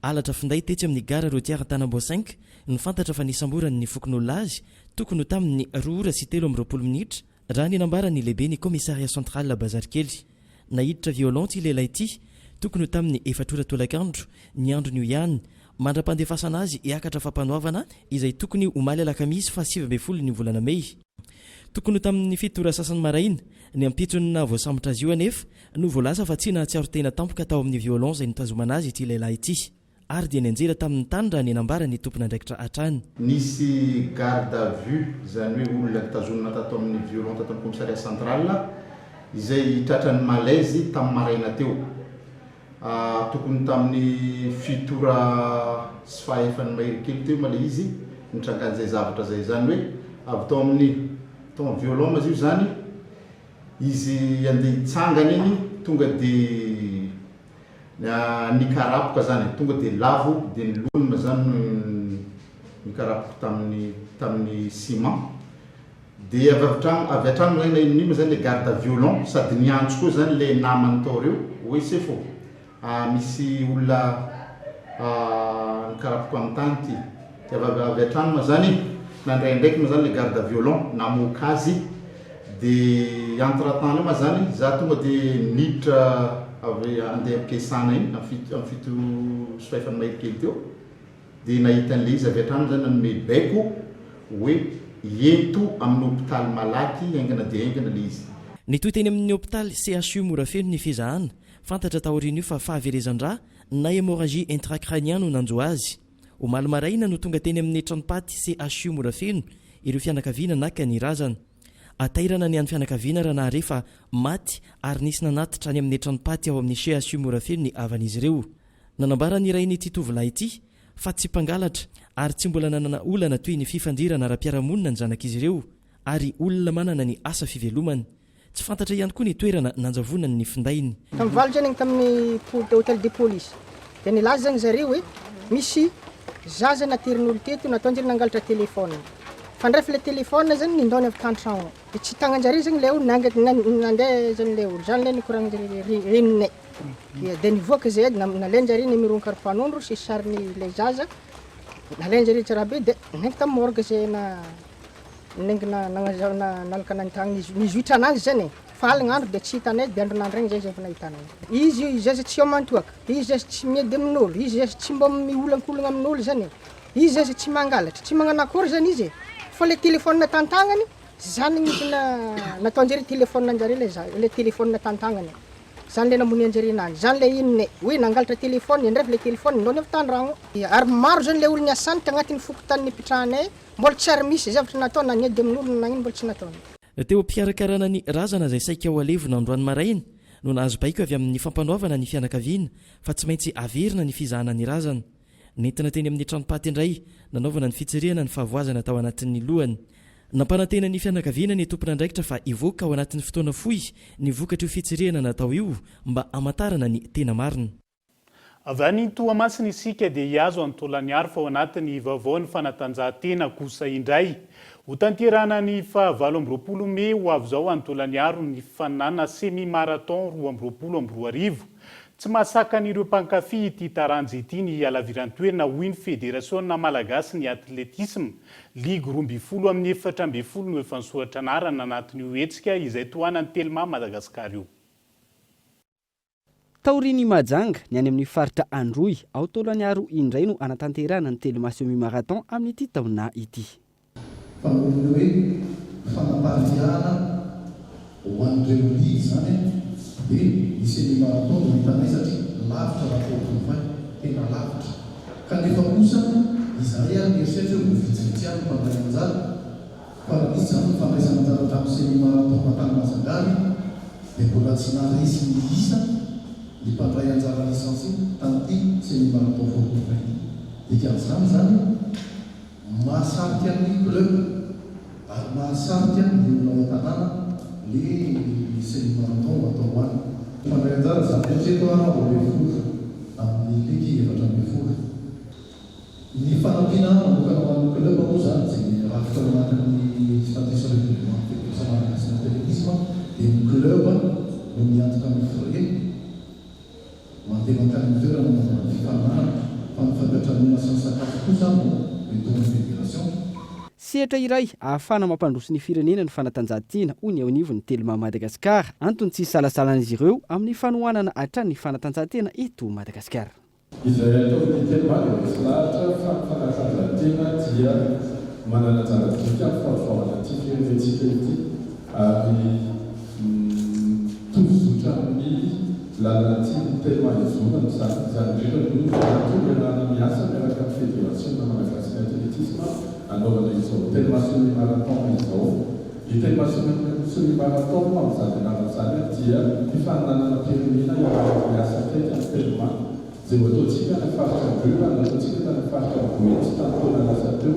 [SPEAKER 18] Alatra finday tetsy amin'ny gara routière Tanambo 5 ny fantatra fa nisamborany ny fokon'olona azy tokony tamin'ny 2:30 minitra raha ny nambarany lehibe ny commissariat central la Bazarikely. Nahiditra violon ty lehilahy ity tokony tamin'ny 4:00 ny andro ny ihany mandra-pandefasana azy hiakatra fampanoavana izay tokony omaly alakamisy fa 17 ny volana May. Tokony tamin'ny 7 sasany maraina ny ampitsonina voasambotra azy io anefa no voalasa fa tsy nahatsiaro tena tampoka tao amin'ny violon zay nitazomana azy ity lehilahy ity ary dia nianjera tamin'ny tany raha ny nambara ny tompona andraikitra hatrany.
[SPEAKER 19] Nisy garde à vue zany hoe olona nitazomana tato amin'ny violon tato amin'ny commissariat central izay tratran'ny malaise tamin'ny maraina teo. Tokony tamin'ny 7 sy fahefany mahery kely teo male izy nitrangan'izay zavatra zay zany hoe avy tao amin'ny violon mazy io zany izy andeha hitsangana iny tonga de nikarapoka zany tonga de lavo de ny lonina zany nikarapoka tamin'ny ciment de avy atrano zany nima zany le garde violon sady niantso koa zany le namany tao reo hoe c'est faux misy olona nikarapoka amin'ny tany ty de avy atrano ma zany nandraindraiky ma zany le garde violon namoaka azy de entre-temps io ma zany za tonga de niditra andeha ampiasana iny amin'ny fito sy fahefany mahery kely teo de nahita an'le izy avy atrano zany nanome baiko hoe ento amin'ny hôpitaly malaky aingana de aingana le izy.
[SPEAKER 18] Nitoy teny amin'ny hôpitaly CHU Morafeno ny fizahana fantatra taorian'io fa fahaverezan-dra na hémorragie intracranienne no nanjo azy. Omaly maraina no tonga teny amin'ny tranopaty CHU Morafeno ireo fianakaviana naka ny razana. atairana ny any fianakaviana raha nahare fa maty ary nisy nanatitra any amin'ny etranopaty ao amin'ny CHU Morafeno ny avan'izy ireo. Nanambarany iray ny tovolahy ity fa tsy mpangalatra ary tsy mbola nanana olana toy ny fifandirana ara-piarahamonina ny zanak'izy ireo ary olona manana ny asa fivelomany. Tsy fantatra ihany koa ny toerana nanjavonany ny findainy.
[SPEAKER 1] Tamvaly zany tamin'ny hôtel de police dia nilaza zany zareo hoe misy zaza natirin'olo teto nataonjary nangalatra telefôna. Fandrafa le telefôna zany nindony avy tan-tragno. Dia tsy tagnanjare zany le olo nandeha zany le olo zany le nikoragnan-jare reninay. Dia nivoaka zay nalainjare numéro karpanondro sy sariny le zaza. Nalainjare tsara be dia nengy tamin'ny morgue zay nengy nalaka nantagny nizoitra anazy zany. Faligna andro dia tsy hitanay dia andronandro regny zay zay efa nahitanay. Izy zaza tsy homantoaka, izy zaza tsy miady amin'olo, izy zaza tsy mba miolankolagna amin'olo zany. Izy zaza tsy mangalatra, tsy magnano akory zany izy. Fa le téléphone tan-tagnany zany misy nataonjare téléphone anjare le téléphone tan-tagnany. Zany le namony anjare ananjy. Zany le inone hoe nangalatra téléphone andrefa le téléphone ndony avy tan-dragno. Ary maro zany le olo niasany tagnatin'ny fokontany nipitrahanay mbola tsy ary misy zavatra natao na niady amin'olo na ino mbola tsy nataony.
[SPEAKER 18] Teo pikarakarana ny razana izay saika ao alevona androany maraina no nahazo baiko avy amin'ny fampanaovana ny fianakaviana fa tsy maintsy averina ny fizahana ny razana. Nentina teny amin'ny tranopaty indray nanaovana ny fitsirihana ny fahavoazana tao anatin'ny lohany. Nampanantena ny fianakaviana ny tompon'andraikitra fa ivoaka ao anatin'ny fotoana fohy ny vokatra io fitsirihana natao io mba amatarana ny tena marina.
[SPEAKER 5] Avy any Toamasina isika dia hiazo antolany aro fa ao anatin'ny vaovao ny fanatanjahantena kosa indray. Ho tanterana ny 27 Mey ho avy izao antolany aro ny fanana semi-marathon 2022. Tsy mahasaka an'ireo mpankafy ity taranja ity ny halaviran-toerana hoy ny Fédération Malagasy ny atletisme. Ligue 12/4 no efa nisoratra anarana anatin'io hetsika izay tohanan'ny Telma Madagasikara io.
[SPEAKER 20] Taoriny Majanga ny any amin'ny faritra Androy ao tolany aro indray no anatanterana ny Telma semi-marathon amin'ity taona ity.
[SPEAKER 21] Fanolo hoe fanamparihana ho an'ireo ligue zany dia ny semi-marathon no hitanay satria lavitra raha totovay tena lavitra. Kanefa kosa izay ary mieritreritra ho vitsivitsihany mpandray anjara fa raha misy zany fandraisana anjara hatramin'ny semi-marathon matany Mazangary dia mbola tsy naharesy ny isa ny mpandray anjara lisansi tamin'ity semi-marathon voatovay. Dikan'izany zany mahasarika ny club ary mahasarika ny olona ao an-tanàna le semi-marathon atao hoany. Mpandray anjara zany rehetra ao 20 amin'ny ligy 7-4. Ny fanampiana manokana ho an'ny club moa zany zay rafitra ao anatin'ny Fédération Malagasy ny atletisme dia ny club no miantoka amin'ny frais mandeha mankany amin'ny toerana fifaninana fa ny fampiatranana sy ny sakafo kosa no mitondra fédération.
[SPEAKER 20] Sehatra iray ahafana mampandroso ny firenena ny fanatanjahantena ho ny ao anivon'ny Telma Madagasikara antony tsy salasalan'izy ireo amin'ny fanohanana hatrany ny fanatanjahantena eto Madagasikara.
[SPEAKER 21] Izay ataon'ny Telma dia misy lahatra fa ny fanatanjahantena dia manana anjara tokoa amin'ny fahafahoana ity firenentsika ity ary tozotra amin'ny lalana ity ny Telma izonana izany indrindra no tongana miasa miaraka amin'ny Fédération Malagasy ny atletisme anaovana izao Telma semi-marathon izao. Ny Telma semi-marathon amin'izany anarana izany dia fifaninanana pirenena iaraka miasa teto amin'ny Telma zay ataontsika ny faritra Andreo ary ataontsika tany faritra Vohitsy tany taona lasa teo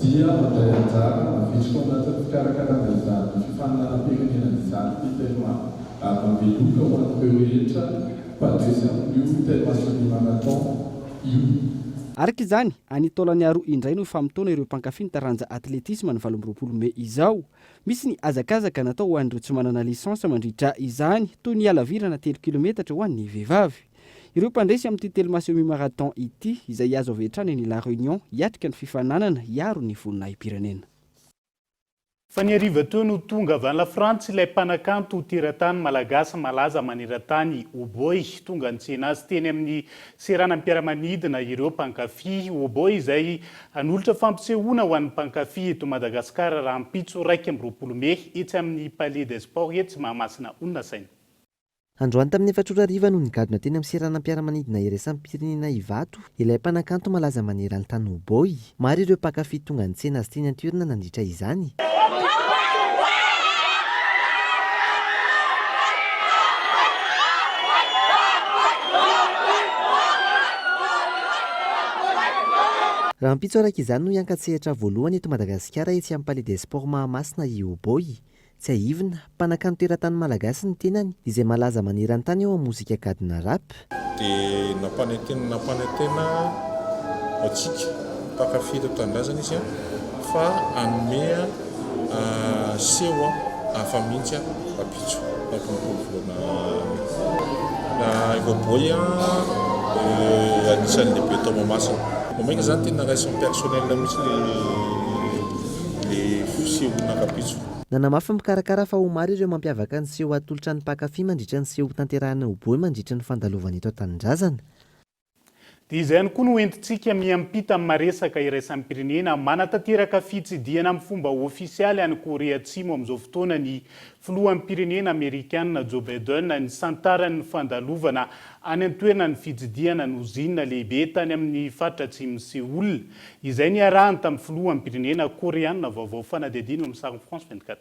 [SPEAKER 21] dia mandray anjara mavitrika ao anatin'ny fikarakarana izany fifaninana pirenena izany ny Telma ary mameloka ho an'ireo rehetra mpandresy amin'io Telma semi-marathon io.
[SPEAKER 20] Araka izany any taolany aro indray no famitona ireo mpankafy ny taranja atletisme ny 20 Mey izao. Misy ny azakazaka natao ho an'ireo tsy manana lisansa mandritra izany toy ny halavirana 3 kilometatra ho an'ny vehivavy. Ireo mpandresy amin'ity Telma semi-marathon ity izay azo avy hatrany ny La Réunion hiatrika ny fifananana hiaro ny voninahim-pirenena.
[SPEAKER 5] Fa ny hariva teo no tonga avy any Frantsa ilay mpanakanto teratany malagasy malaza maneran-tany Oboy. Tonga nitsena azy teny amin'ny seranam-piaramanidina ireo mpankafy Oboy izay hanolotra fampisehoana ho an'ny mpankafy eto Madagasikara raha ampitso 20 Mey etsy amin'ny Palais des Sports etsy Mahamasina Onona Saina.
[SPEAKER 22] Androany tamin'ny 4 ariva no nigadona teny amin'ny seranam-piaramanidina iraisam-pirenena Ivato ilay mpanakanto malaza maneran-tany Oboy. Maro ireo mpankafy tonga nitsena azy teny an-toerana nandritra izany. raha ampitso araka izany no hiankatsehatra voalohany eto Madagasikara etsy amin'ny Palais des Sports Mahamasina i Oboy. Tsy aivina, mpanakanto teratany malagasy ny tenany izay malaza maneran-tany eo amin'ny mozika gadona rap.
[SPEAKER 2] Dia nampanantena atsika mpakafy eto tanindrazana izy fa anome seho hafa mihitsy ampitso na Oboy anisan'ny lehibe tao Mahamasina. Maika zany tena raison personnel mihitsy le sehonan-kapitso.
[SPEAKER 22] Nanamafy mikarakara fa omary ireo mampiavaka ny seho atolotra ny mpakafy mandritra ny seho tanterahana Oboy mandritra ny fandalovana eto an-tanindrazana.
[SPEAKER 5] Dia izay ihany koa no entintsika miampita amin'ny maresaka iraisan'ny pirenena manatanteraka fitsidiana amin'ny fomba ofisialy any Korea Atsimo amin'izao fotoana ny filohan'ny pirenena Amerikanina Joe Biden ny santarany fandalovana any an-toerana ny fitsidiana ny ozinina lehibe tany amin'ny faritra atsimo Seoul. Izay ny arahany tamin'ny filohan'ny pirenena koreanina vaovao fanadihadiana amin'ny sary France 24.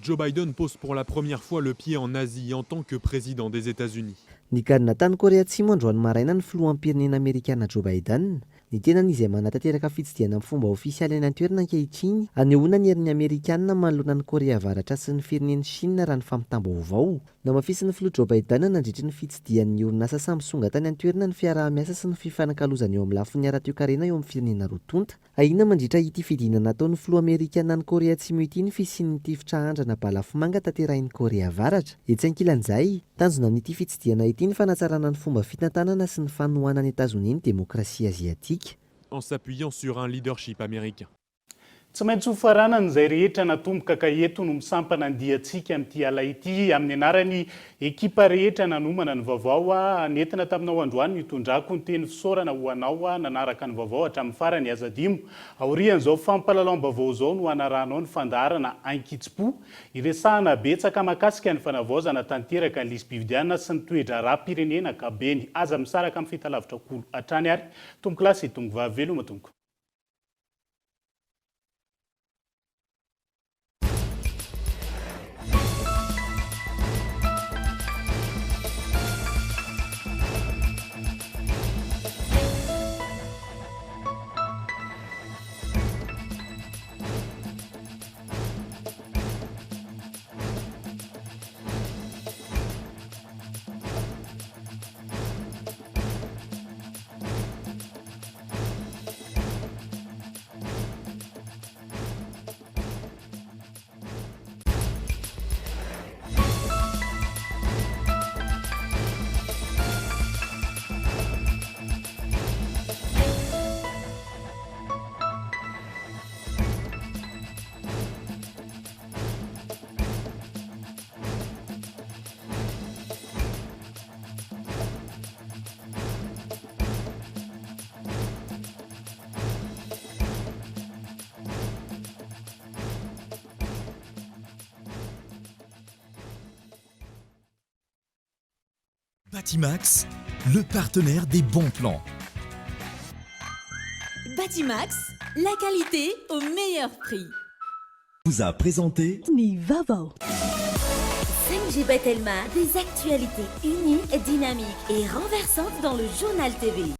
[SPEAKER 3] Joe Biden pose pour la première fois le pied en Asie en tant que président des États-Unis.
[SPEAKER 22] Ny gadona tany Korea Atsimo androany maraina ny filohan'ny pirenena Amerikana Joe Biden. Ny tenany izay manatanteraka fitsidiana amin'ny fomba ofisialy any an-toerana ankehitriny anehoana ny herin'ny Amerikanina manoloana ny Korea Avaratra sy ny firenen'ny Chine raha ny fampitam-baovao. Namafisy ny filoha Joe Biden nandritra ny fitsidian'ny orinasa samy songa tany an-toerana ny fiaraha-miasa sy ny fifanankalozana eo amin'ny lafin'ny ara-toe-karena eo amin'ny firenena roa-tonta. Ahina mandritra ity fidinana nataon'ny filoha Amerikana ny Korea Atsimo ity ny fisian'ny tifitra andrana balafomanga tanterahin'ny Korea Avaratra. Etsy ankilan'izay, tanjona amin'ity fitsidiana ity ny fanatsarana ny fomba fitantanana sy ny fanohanan'ny États-Unis ny démocratie asiatique.
[SPEAKER 3] En s'appuyant sur un leadership américain.
[SPEAKER 5] Tsy maintsy ho faranana izay rehetra natomboka ka eto no misampana andiantsika amin'ity ala ity amin'ny anarany ekipa rehetra nanomana ny vaovao nentina taminao androany nitondrako ny teny fisaorana ho anao nanaraka ny vaovao hatramin'ny farany azadimo. Aorian'izao fampahalalam-baovao izao no anaranao ny fandaharana Ankitsipo iresahana betsaka mahakasika ny fanavaozana tanteraka ny lisy-pividianana sy ny toetra ra-pirenena kabeny aza misaraka amin'ny fahitalavitra kolo hatrany ary tomboky lasy tongo vaveloma tompoko.
[SPEAKER 7] Batimax, le partenaire des bons plans.
[SPEAKER 8] Batimax, la qualité au meilleur prix.
[SPEAKER 7] Vous a présenté
[SPEAKER 8] Nivavo. 5G Batelma, des actualités unies, dynamiques et renversantes dans le journal TV.